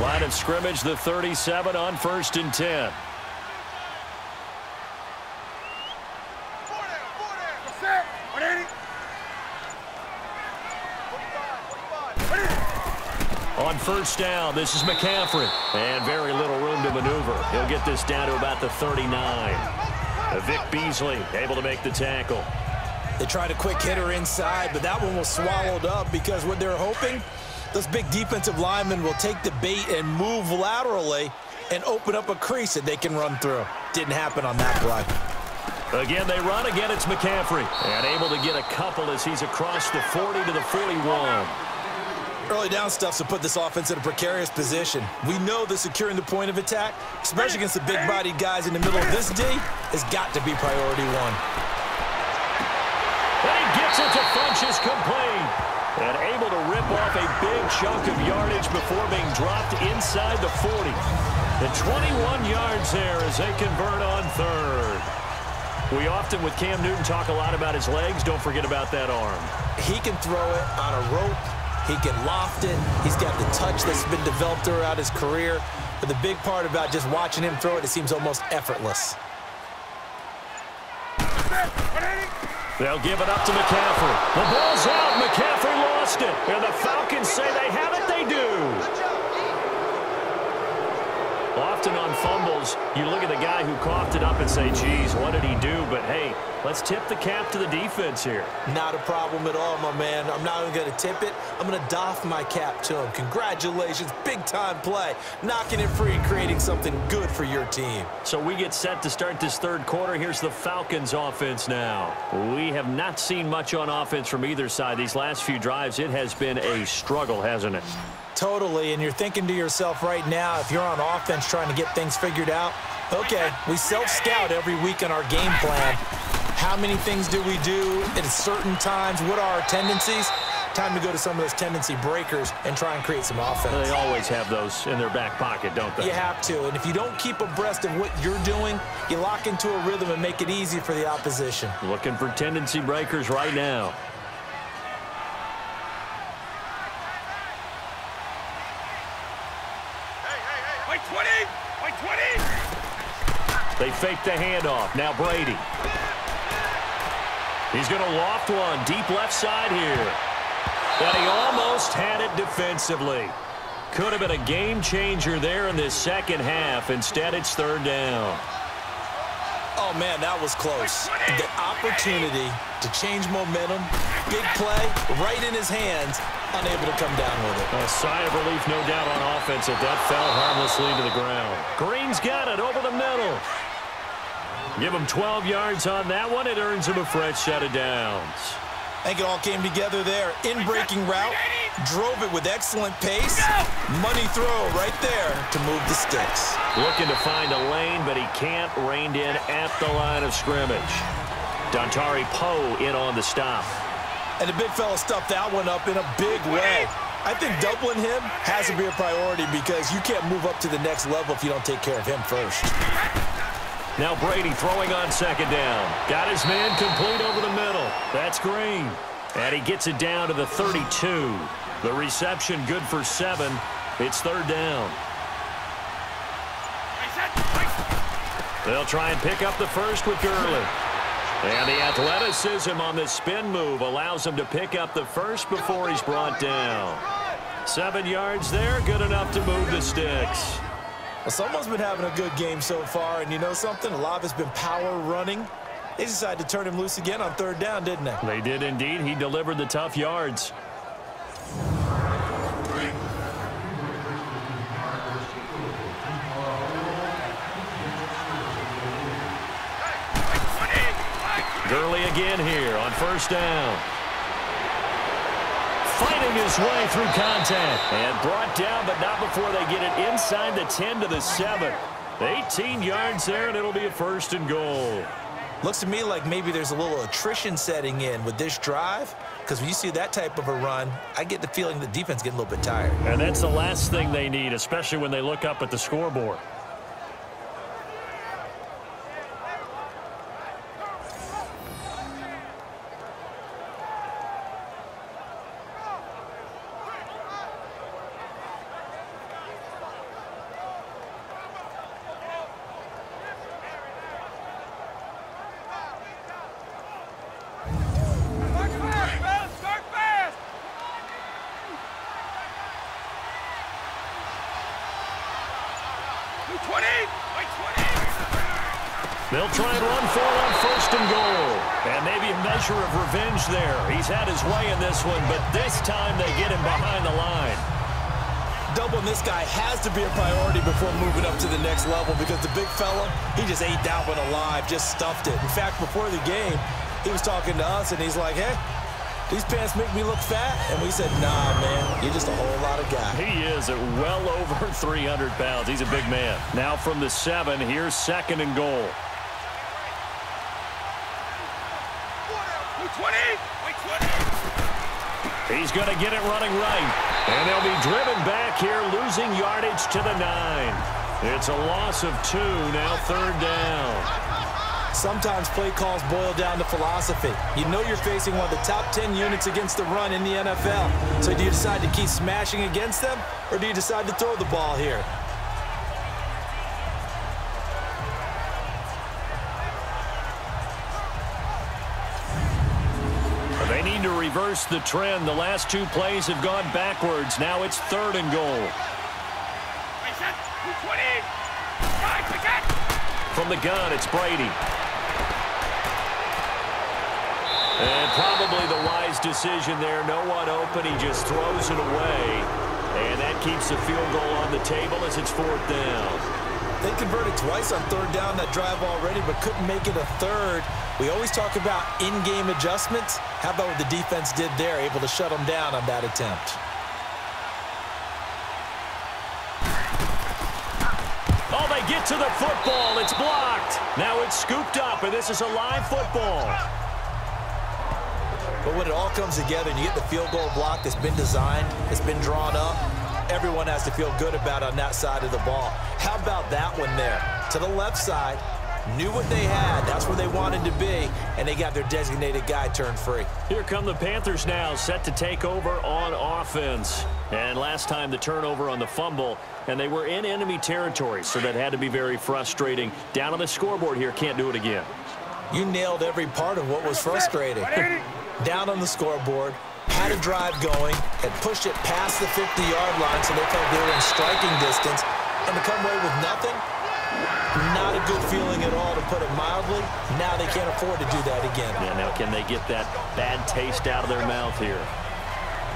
Line of scrimmage, the 37 on 1st and 10. On first down, this is McCaffrey. And very little room to maneuver. He'll get this down to about the 39. Vic Beasley able to make the tackle. They tried a quick hitter inside, but that one was swallowed up because what they're hoping, those big defensive linemen will take the bait and move laterally and open up a crease that they can run through. Didn't happen on that play. Again, they run. Again, it's McCaffrey. And able to get a couple as he's across the 40 to the 41. Early down stuff to put this offense in a precarious position. We know that securing the point of attack, especially against the big-bodied guys in the middle of this D, has got to be priority one. And he gets it to Funchess complete. And able to rip off a big chunk of yardage before being dropped inside the 40. And 21 yards there as they convert on third. We often, with Cam Newton, talk a lot about his legs. Don't forget about that arm. He can throw it on a rope. He can loft it. He's got the touch that's been developed throughout his career. But the big part about just watching him throw it seems almost effortless. They'll give it up to McCaffrey. The ball's out. McCaffrey lost it. And the Falcons say they have it. They do. Often on fumbles, you look at the guy who coughed it up and say, geez, what did he do? But, hey, let's tip the cap to the defense here. Not a problem at all, my man. I'm not even going to tip it. I'm going to doff my cap to him. Congratulations. Big-time play. Knocking it free, creating something good for your team. So we get set to start this third quarter. Here's the Falcons offense now. We have not seen much on offense from either side. These last few drives, it has been a struggle, hasn't it? Totally, and you're thinking to yourself right now, if you're on offense trying to get things figured out, okay, we self-scout every week in our game plan. How many things do we do at certain times? What are our tendencies? Time to go to some of those tendency breakers and try and create some offense. They always have those in their back pocket, don't they? You have to, and if you don't keep abreast of what you're doing, you lock into a rhythm and make it easy for the opposition. Looking for tendency breakers right now. They fake the handoff. Now Brady. He's going to loft one deep left side here. And he almost had it defensively. Could have been a game changer there in this second half. Instead, it's third down. Oh, man, that was close. The opportunity to change momentum, big play, right in his hands, unable to come down with it. A sigh of relief, no doubt, on offense if that fell harmlessly to the ground. Green's got it over the middle. Give him 12 yards on that one. It earns him a fresh set of downs. I think it all came together there. In-breaking route, drove it with excellent pace. Money throw right there to move the sticks. Looking to find a lane, but he can't. Reined in at the line of scrimmage. Dontari Poe in on the stop. And the big fella stuffed that one up in a big way. I think doubling him has to be a priority because you can't move up to the next level if you don't take care of him first. Now Brady throwing on second down. Got his man complete over the middle. That's Green. And he gets it down to the 32. The reception good for 7. It's third down. They'll try and pick up the first with Gurley. And the athleticism on the spin move allows him to pick up the first before he's brought down. 7 yards there, good enough to move the sticks. Well, someone's been having a good game so far, and you know something? A lot of it's been power running. They decided to turn him loose again on third down, didn't they? They did indeed. He delivered the tough yards. Gurley again here on first down. Fighting his way through contact. And brought down, but not before they get it inside the 10 to the 7. 18 yards there, and it'll be a first and goal. Looks to me like maybe there's a little attrition setting in with this drive, because when you see that type of a run, I get the feeling the defense getting a little bit tired. And that's the last thing they need, especially when they look up at the scoreboard. They'll try and run for it on first and goal. And maybe a measure of revenge there. He's had his way in this one, but this time they get him behind the line. Doubling this guy has to be a priority before moving up to the next level because the big fella, he just ate that one alive, just stuffed it. In fact, before the game, he was talking to us, and he's like, hey, these pants make me look fat. And we said, nah, man, you're just a whole lot of guy. He is at well over 300 pounds. He's a big man. Now from the 7, here's second and goal. He's going to get it running right. And they'll be driven back here, losing yardage to the 9. It's a loss of 2, now third down. Sometimes play calls boil down to philosophy. You know you're facing one of the top 10 units against the run in the NFL. So do you decide to keep smashing against them, or do you decide to throw the ball here? They need to reverse the trend. The last 2 plays have gone backwards. Now it's third and goal. From the gun, it's Brady. And probably the wise decision there. No one open. He just throws it away. And that keeps the field goal on the table as it's 4th down. They converted twice on 3rd down that drive already, but couldn't make it a 3rd. We always talk about in-game adjustments. How about what the defense did there, able to shut them down on that attempt? Oh, they get to the football. It's blocked. Now it's scooped up, and this is a live football. But when it all comes together and you get the field goal block that's been designed, that's been drawn up, everyone has to feel good about on that side of the ball. How about that one there? To the left side, knew what they had. That's where they wanted to be, and they got their designated guy turned free. Here come the Panthers now, set to take over on offense. And last time the turnover on the fumble, and they were in enemy territory, so that had to be very frustrating. Down on the scoreboard here, can't do it again. You nailed every part of what was frustrating. Down on the scoreboard, had a drive going, had pushed it past the 50-yard line so they felt they were in striking distance, and to come away with nothing, not a good feeling at all, to put it mildly. Now they can't afford to do that again. Yeah, now can they get that bad taste out of their mouth here?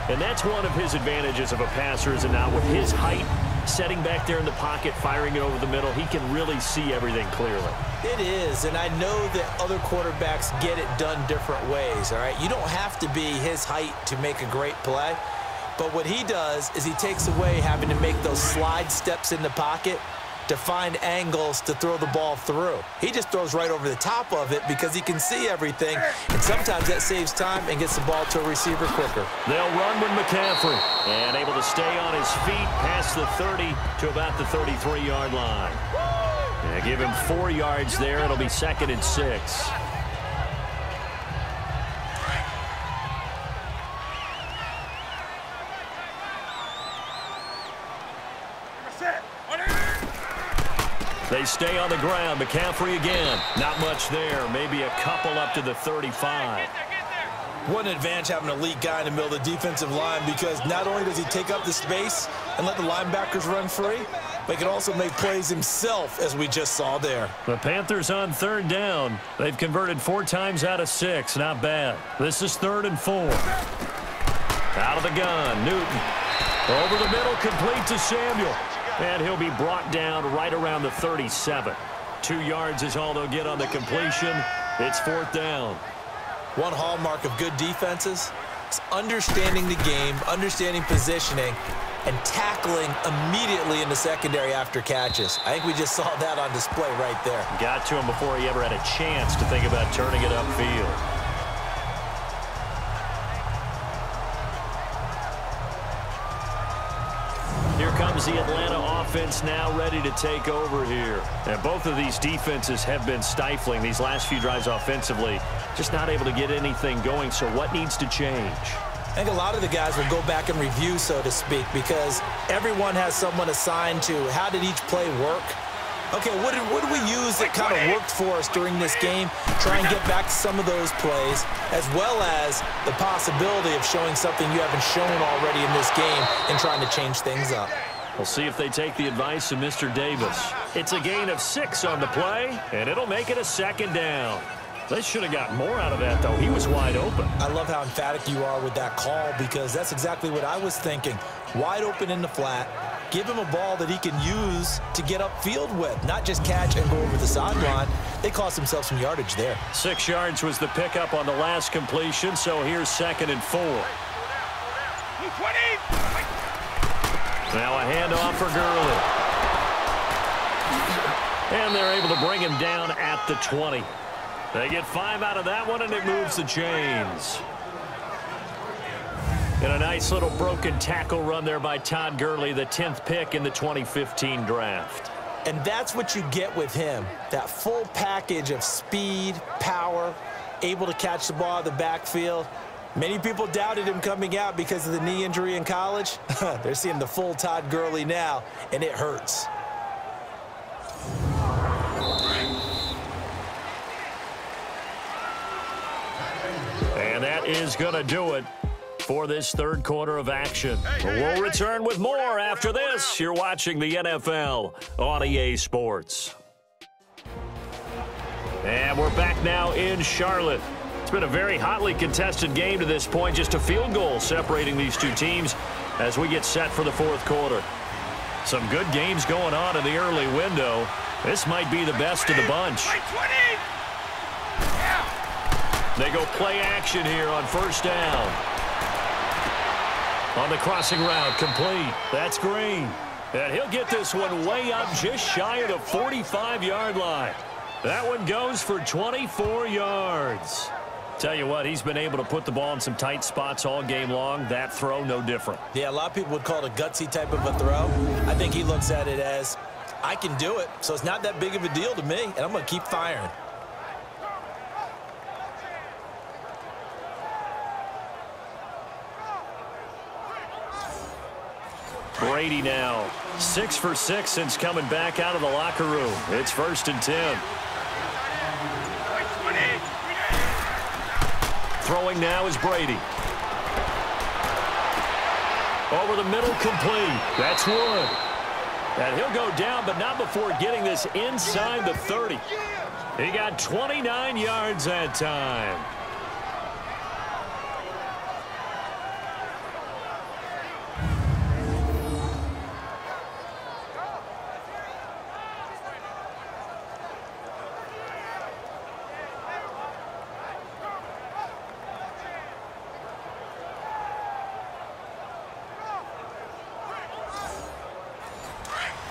And that's one of his advantages of a passer, is now with his height, setting back there in the pocket, firing it over the middle, he can really see everything clearly. It is, and I know that other quarterbacks get it done different ways, all right? You don't have to be his height to make a great play, but what he does is he takes away having to make those slide steps in the pocket to find angles to throw the ball through. He just throws right over the top of it because he can see everything, and sometimes that saves time and gets the ball to a receiver quicker. They'll run with McCaffrey, and able to stay on his feet past the 30 to about the 33-yard line. And give him 4 yards there. It'll be 2nd and 6. They stay on the ground. McCaffrey again. Not much there. Maybe a couple up to the 35. What an advantage having an elite guy in the middle of the defensive line, because not only does he take up the space and let the linebackers run free, but he can also make plays himself, as we just saw there. The Panthers on 3rd down. They've converted 4 times out of 6. Not bad. This is 3rd and 4. Out of the gun. Newton. Over the middle, complete to Samuel. And he'll be brought down right around the 37. 2 yards is all they'll get on the completion. It's 4th down. One hallmark of good defenses is understanding the game, understanding positioning, and tackling immediately in the secondary after catches. I think we just saw that on display right there. Got to him before he ever had a chance to think about turning it upfield. Here comes the Atlanta offense now ready to take over here. And both of these defenses have been stifling these last few drives offensively. Just not able to get anything going. So what needs to change? I think a lot of the guys will go back and review, so to speak, because everyone has someone assigned to how did each play work. Okay, what did we use that kind of worked for us during this game? Try and get back to some of those plays, as well as the possibility of showing something you haven't shown already in this game and trying to change things up. We'll see if they take the advice of Mr. Davis. It's a gain of 6 on the play, and it'll make it a 2nd down. They should have got more out of that, though. He was wide open. I love how emphatic you are with that call, because that's exactly what I was thinking. Wide open in the flat. Give him a ball that he can use to get upfield with, not just catch and go over the sideline. They cost themselves some yardage there. 6 yards was the pickup on the last completion, so here's 2nd and 4. Now a handoff for Gurley. And they're able to bring him down at the 20. They get 5 out of that one, and it moves the chains. And a nice little broken tackle run there by Todd Gurley, the 10th pick in the 2015 draft. And that's what you get with him, that full package of speed, power, able to catch the ball out of the backfield. Many people doubted him coming out because of the knee injury in college. They're seeing the full Todd Gurley now, and it hurts. And that is going to do it for this third quarter of action. We'll return with more after this. You're watching the NFL on EA Sports. And we're back now in Charlotte. It's been a very hotly contested game to this point. Just a field goal separating these two teams as we get set for the fourth quarter. Some good games going on in the early window. This might be the best of the bunch. They go play action here on first down. On the crossing route, complete. That's Green. And he'll get this one way up just shy of the 45-yard line. That one goes for 24 yards. Tell you what, he's been able to put the ball in some tight spots all game long. That throw, no different. Yeah, a lot of people would call it a gutsy type of a throw. I think he looks at it as, I can do it, so it's not that big of a deal to me, and I'm going to keep firing. Brady now, 6 for 6 since coming back out of the locker room. It's 1st and 10. Throwing now is Brady. Over the middle, complete. That's Wood. And he'll go down, but not before getting this inside the 30. He got 29 yards that time.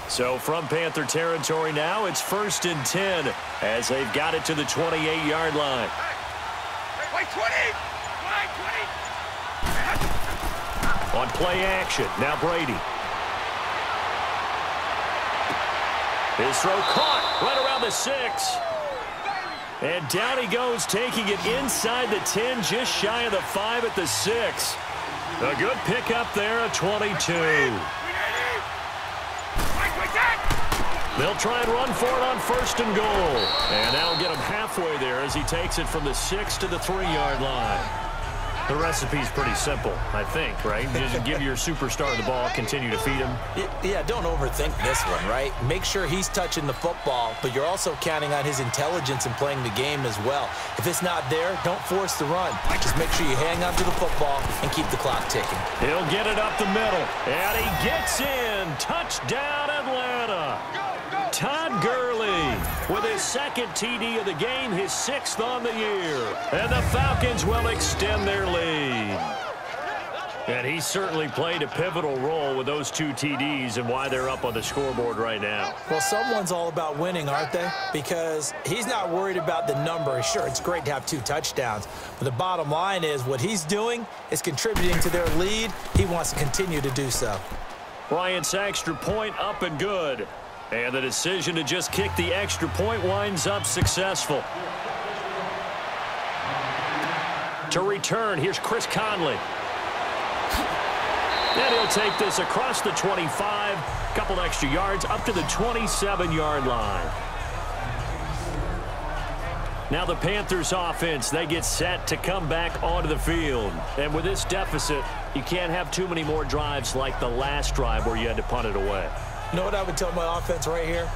So from Panther territory now, it's 1st and 10 as they've got it to the 28-yard line. On play action, now Brady. His throw caught right around the 6. And down he goes, taking it inside the 10, just shy of the 5 at the 6. A good pickup there at 22. They'll try and run for it on 1st and goal. And that'll get him halfway there as he takes it from the 6 to the 3-yard line. The recipe's pretty simple, I think, right? Just give your superstar the ball, continue to feed him. Yeah, don't overthink this one, right? Make sure he's touching the football, but you're also counting on his intelligence in playing the game as well. If it's not there, don't force the run. Just make sure you hang on to the football and keep the clock ticking. He'll get it up the middle, and he gets in. Touchdown, Atlanta. Todd Gurley with his 2nd TD of the game, his 6th on the year. And the Falcons will extend their lead. And he certainly played a pivotal role with those 2 TDs and why they're up on the scoreboard right now. Well, someone's all about winning, aren't they? Because he's not worried about the number. Sure, it's great to have 2 touchdowns. But the bottom line is what he's doing is contributing to their lead. He wants to continue to do so. Bryant's extra point up and good. And the decision to just kick the extra point winds up successful. To return, here's Chris Conley. And he'll take this across the 25, couple extra yards up to the 27-yard line. Now the Panthers offense, they get set to come back onto the field. And with this deficit, you can't have too many more drives like the last drive where you had to punt it away. You know what I would tell my offense right here?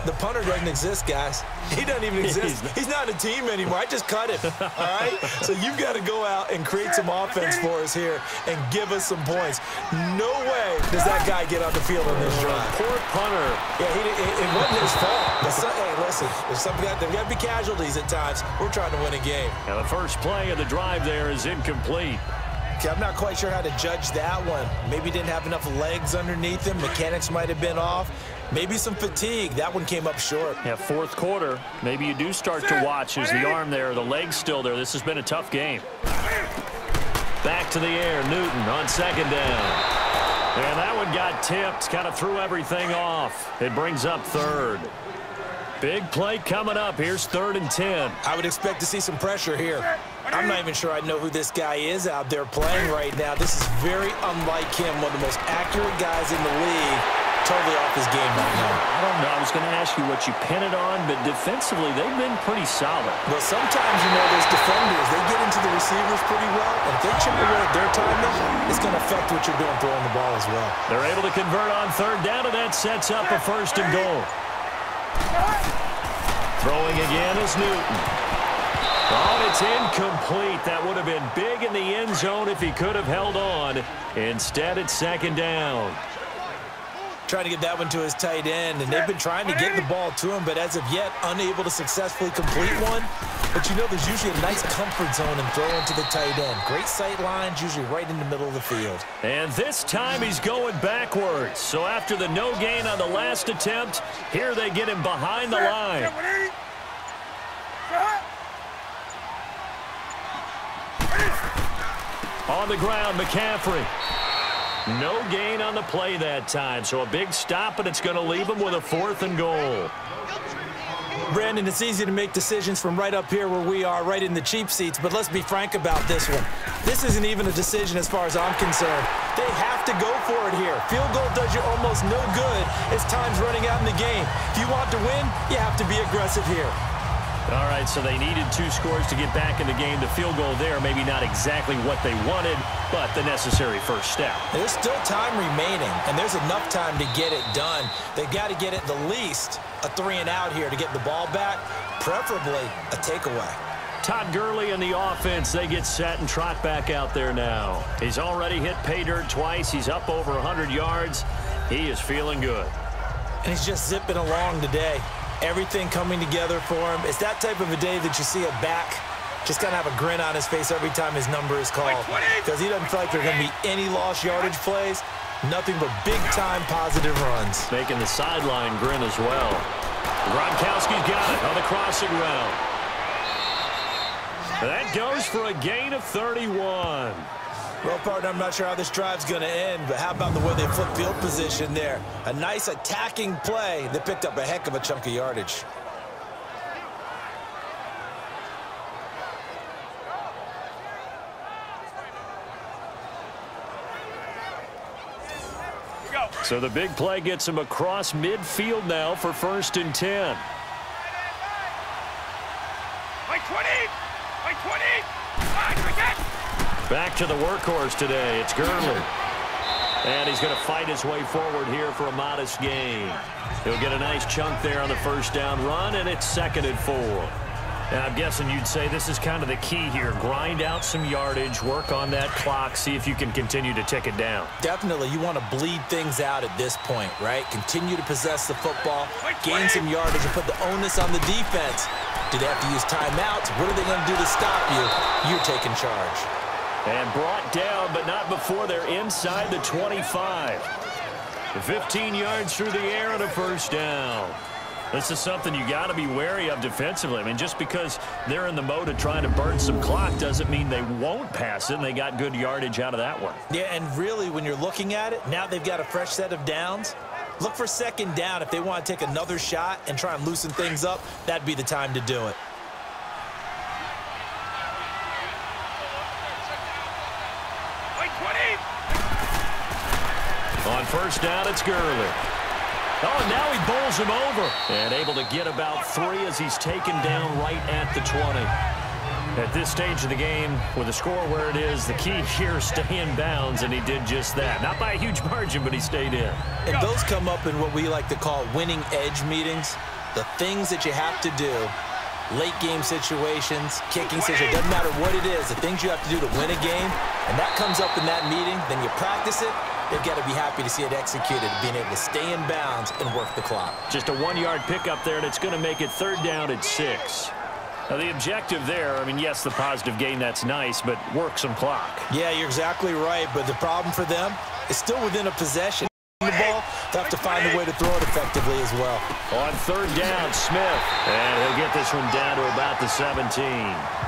The punter doesn't exist, guys. He doesn't even exist. He's not a team anymore. I just cut him, all right? So you've got to go out and create some offense for us here and give us some points. No way does that guy get on the field on this drive. Poor punter. Yeah, it wasn't his fault. Hey, listen, there's got to be casualties at times. We're trying to win a game. Now the first play of the drive there is incomplete. Okay, I'm not quite sure how to judge that one. Maybe didn't have enough legs underneath him. Mechanics might have been off. Maybe some fatigue. That one came up short. Yeah, fourth quarter. Maybe you do start to watch as the arm there, the leg's still there. This has been a tough game. Back to the air. Newton on 2nd down. And that one got tipped. Kind of threw everything off. It brings up 3rd. Big play coming up. Here's 3rd and 10. I would expect to see some pressure here. I'm not even sure I know who this guy is out there playing right now. This is very unlike him, one of the most accurate guys in the league. totally off his game right now. I don't know. I was going to ask you what you pin it on, but defensively, they've been pretty solid. Well, sometimes, those defenders, they get into the receivers pretty well, and if they chip away at their timing, it's going to affect what you're doing throwing the ball as well. They're able to convert on third down, and that sets up a 1st and goal. Throwing again is Newton. Oh, it's incomplete. That would have been big in the end zone if he could have held on. Instead, it's 2nd down. Trying to get that one to his tight end, and they've been trying to get the ball to him, but as of yet, unable to successfully complete one. But there's usually a nice comfort zone in throwing to the tight end. Great sight lines, usually right in the middle of the field. And this time he's going backwards. So after the no gain on the last attempt, here they get him behind the line. On the ground, McCaffrey. No gain on the play that time, so a big stop, and it's going to leave him with a 4th and goal. Brandon, it's easy to make decisions from right up here where we are, right in the cheap seats, but let's be frank about this one. This isn't even a decision as far as I'm concerned. They have to go for it here. Field goal does you almost no good as time's running out in the game. If you want to win, you have to be aggressive here. All right, so they needed 2 scores to get back in the game. The field goal there, maybe not exactly what they wanted, but the necessary first step. There's still time remaining, and there's enough time to get it done. They've got to get at the least a 3-and-out here to get the ball back, preferably a takeaway. Todd Gurley and the offense, they get set and trot back out there now. He's already hit pay dirt twice. He's up over 100 yards. He is feeling good. And he's just zipping along today. Everything coming together for him. It's that type of a day that you see a back just kind of have a grin on his face every time his number is called, because he doesn't feel like there are going to be any lost yardage plays, nothing but big-time positive runs. Making the sideline grin as well. Gronkowski's got it on the crossing route. That goes for a gain of 31. Well, partner, I'm not sure how this drive's going to end, but how about the way they flip field position there? A nice attacking play that picked up a heck of a chunk of yardage. So the big play gets him across midfield now for 1st and 10. Back to the workhorse today. It's Gurley. And he's going to fight his way forward here for a modest gain. He'll get a nice chunk there on the 1st down run, and it's 2nd and 4. And I'm guessing you'd say this is kind of the key here. Grind out some yardage, work on that clock, see if you can continue to tick it down. Definitely. You want to bleed things out at this point, right? Continue to possess the football, gain some yardage, and put the onus on the defense. Do they have to use timeouts? What are they going to do to stop you? You're taking charge. And brought down, but not before they're inside the 25. 15 yards through the air and a 1st down. This is something you got to be wary of defensively. I mean, just because they're in the mode of trying to burn some clock doesn't mean they won't pass it, and they got good yardage out of that one. Yeah, and really, when you're looking at it, now they've got a fresh set of downs. Look for 2nd down. If they want to take another shot and try and loosen things up, that'd be the time to do it. On 1st down, it's Gurley. Oh, and now he bowls him over. And able to get about 3 as he's taken down right at the 20. At this stage of the game, with the score where it is, the key here is stay in bounds, and he did just that. Not by a huge margin, but he stayed in. And those come up in what we like to call winning edge meetings. The things that you have to do, late game situations, kicking situations, doesn't matter what it is, the things you have to do to win a game, and that comes up in that meeting, then you practice it. They've got to be happy to see it executed, being able to stay in bounds and work the clock. Just a 1-yard pickup there, and it's going to make it 3rd down at 6. Now, the objective there, I mean, yes, the positive gain, that's nice, but work some clock. Yeah, you're exactly right, but the problem for them is still within a possession. The ball, they'll have to find a way to throw it effectively as well. On 3rd down, Smith. And he'll get this one down to about the 17.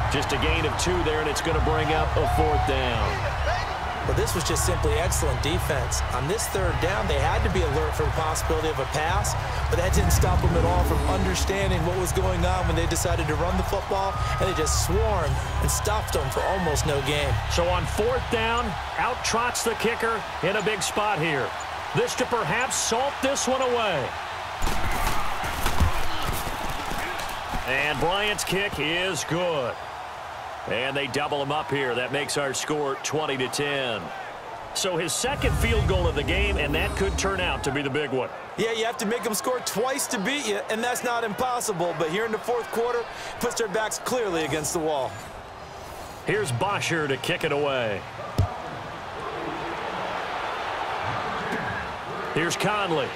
Just a gain of 2 there, and it's going to bring up a 4th down. But this was just simply excellent defense. On this 3rd down, they had to be alert for the possibility of a pass, but that didn't stop them at all from understanding what was going on when they decided to run the football, and they just swarmed and stopped them for almost no gain. So on 4th down, out trots the kicker in a big spot here. This to perhaps salt this one away. And Bryant's kick is good. And they double him up here. That makes our score 20-10. So his second field goal of the game, and that could turn out to be the big one. Yeah, you have to make them score twice to beat you, and that's not impossible. But here in the fourth quarter, puts their backs clearly against the wall. Here's Bosher to kick it away. Here's Conley.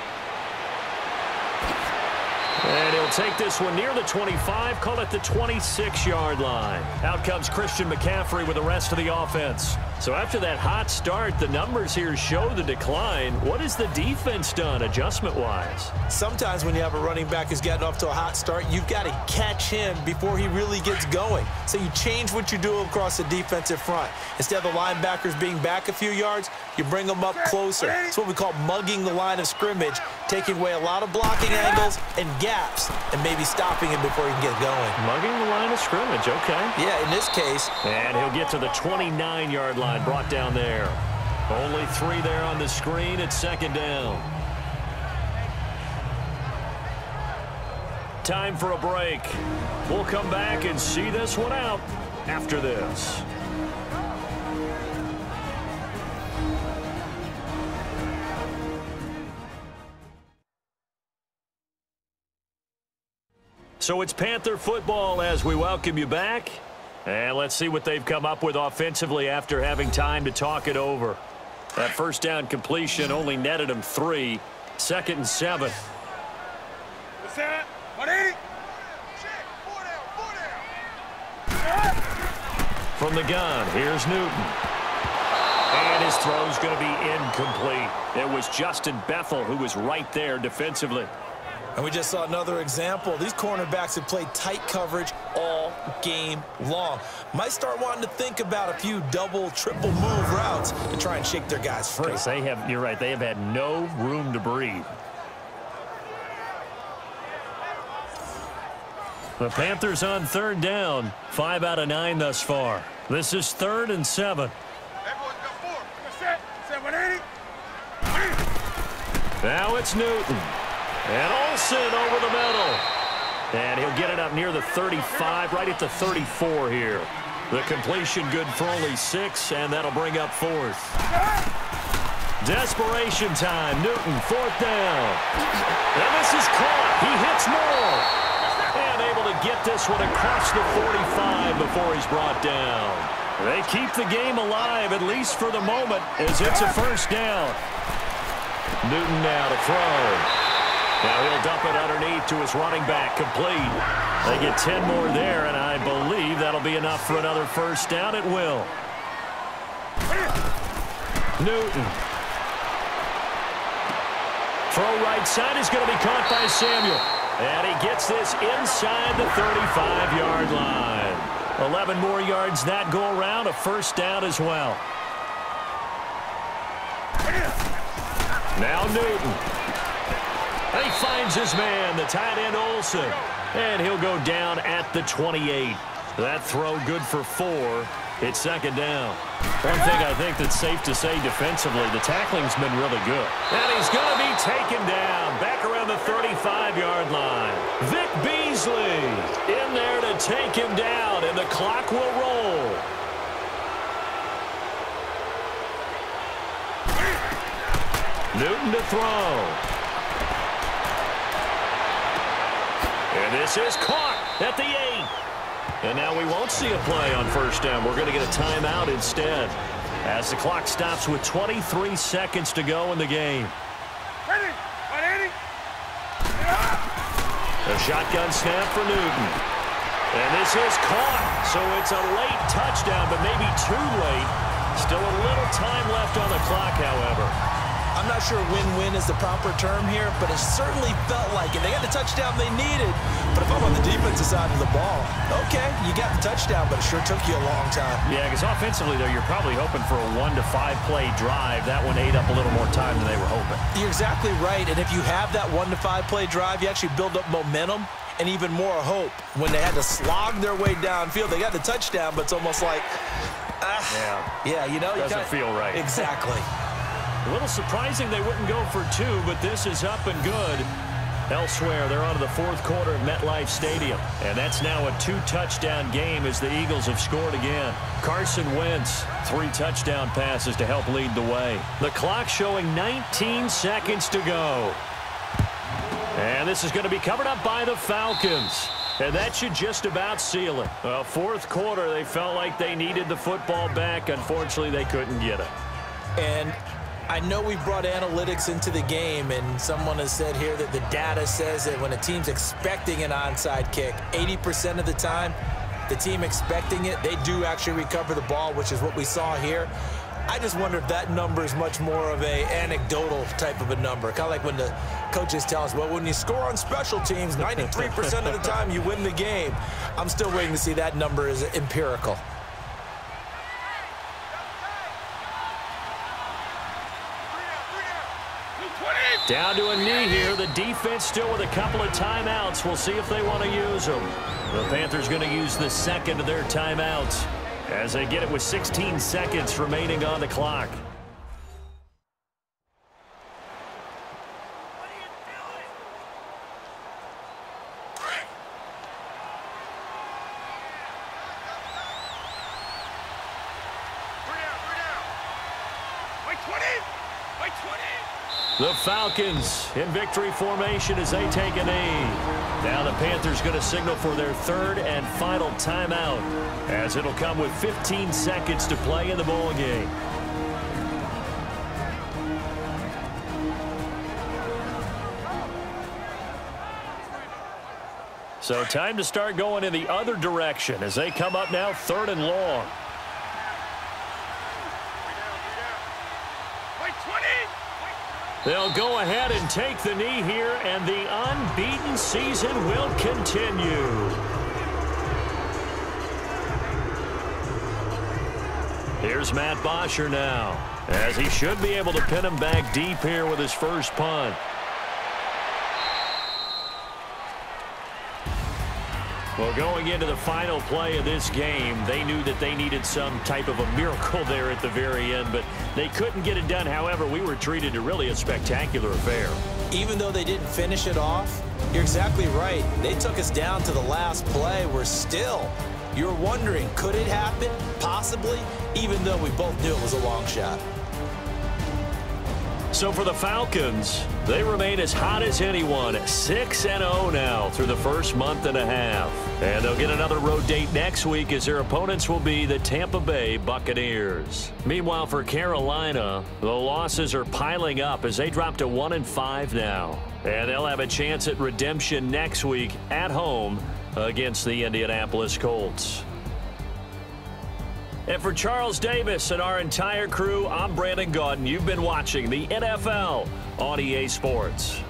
And he'll take this one near the 25, call it the 26-yard line. Out comes Christian McCaffrey with the rest of the offense. So after that hot start, the numbers here show the decline. What has the defense done adjustment-wise? Sometimes when you have a running back who's gotten off to a hot start, you've got to catch him before he really gets going. So you change what you do across the defensive front. Instead of the linebackers being back a few yards, you bring them up closer. It's what we call mugging the line of scrimmage, taking away a lot of blocking angles and gaps, and maybe stopping him before he can get going. Mugging the line of scrimmage, okay. Yeah, in this case. And he'll get to the 29-yard line, brought down there. Only 3 there on the screen at second down. Time for a break. We'll come back and see this one out after this. So it's Panther football as we welcome you back. And let's see what they've come up with offensively after having time to talk it over. That first down completion only netted them 3. 2nd and 7. From the gun, here's Newton. And his throw's going to be incomplete. It was Justin Bethel who was right there defensively. And we just saw another example. These cornerbacks have played tight coverage all game long. Might start wanting to think about a few double, triple move routes to try and shake their guys free. They have, you're right, they have had no room to breathe. The Panthers on 3rd down. 5 out of 9 thus far. This is 3rd and 7. Now it's Newton. And Olsen over the middle. And he'll get it up near the 35, right at the 34 here. The completion good for only 6, and that'll bring up 4th. Desperation time. Newton, 4th down. And this is caught. He hits more. And able to get this one across the 45 before he's brought down. They keep the game alive, at least for the moment, as it's a first down. Newton now to throw. Now he'll dump it underneath to his running back, complete. They get 10 more there, and I believe that'll be enough for another first down. It will. Newton. Throw right side is going to be caught by Samuel. And he gets this inside the 35-yard line. 11 more yards that go around, a first down as well. Now Newton. And he finds his man, the tight end Olsen. And he'll go down at the 28. That throw good for 4. It's 2nd down. One thing I think that's safe to say defensively, the tackling's been really good. And he's going to be taken down back around the 35-yard line. Vic Beasley in there to take him down, and the clock will roll. Newton to throw. And this is caught at the 8. And now we won't see a play on first down. We're going to get a timeout instead as the clock stops with 23 seconds to go in the game. A shotgun snap for Newton. And this is caught. So it's a late touchdown, but maybe too late. Still a little time left on the clock, however. I'm not sure win-win is the proper term here, but it certainly felt like it. They got the touchdown they needed, but if I'm on the defensive side of the ball, okay, you got the touchdown, but it sure took you a long time. Yeah, because offensively, though, you're probably hoping for a 1 to 5 play drive. That one ate up a little more time than they were hoping. You're exactly right, and if you have that 1 to 5 play drive, you actually build up momentum and even more hope. When they had to slog their way downfield, they got the touchdown, but it's almost like, yeah, you know, doesn't feel right. Exactly. A little surprising they wouldn't go for two, but this is up and good. Elsewhere, they're on to the fourth quarter at MetLife Stadium. And that's now a 2-touchdown game as the Eagles have scored again. Carson Wentz, 3 touchdown passes to help lead the way. The clock showing 19 seconds to go. And this is going to be covered up by the Falcons. And that should just about seal it. Well, fourth quarter, they felt like they needed the football back. Unfortunately, they couldn't get it. And I know we brought analytics into the game, and someone has said here that the data says that when a team's expecting an onside kick, 80% of the time, the team expecting it, they do actually recover the ball, which is what we saw here. I just wonder if that number is much more of a anecdotal type of a number. Kind of like when the coaches tell us, well, when you score on special teams, 93% of the time you win the game. I'm still waiting to see that number is empirical. Down to a knee here. The defense still with a couple of timeouts. We'll see if they want to use them. The Panthers going to use the second of their timeouts as they get it with 16 seconds remaining on the clock. The Falcons in victory formation as they take a knee. Now the Panthers going to signal for their third and final timeout as it'll come with 15 seconds to play in the ball game. So time to start going in the other direction as they come up now third and long. They'll go ahead and take the knee here, and the unbeaten season will continue. Here's Matt Bosher now, as he should be able to pin him back deep here with his first punt. Well, going into the final play of this game, they knew that they needed some type of a miracle there at the very end, but they couldn't get it done. However, we were treated to really a spectacular affair. Even though they didn't finish it off, you're exactly right. They took us down to the last play. You're wondering, could it happen? Possibly, even though we both knew it was a long shot. So for the Falcons, they remain as hot as anyone, 6-0 now through the first month and a half. And they'll get another road date next week as their opponents will be the Tampa Bay Buccaneers. Meanwhile, for Carolina, the losses are piling up as they drop to 1-5 now. And they'll have a chance at redemption next week at home against the Indianapolis Colts. And for Charles Davis and our entire crew, I'm Brandon Gaudin. You've been watching the NFL on EA Sports.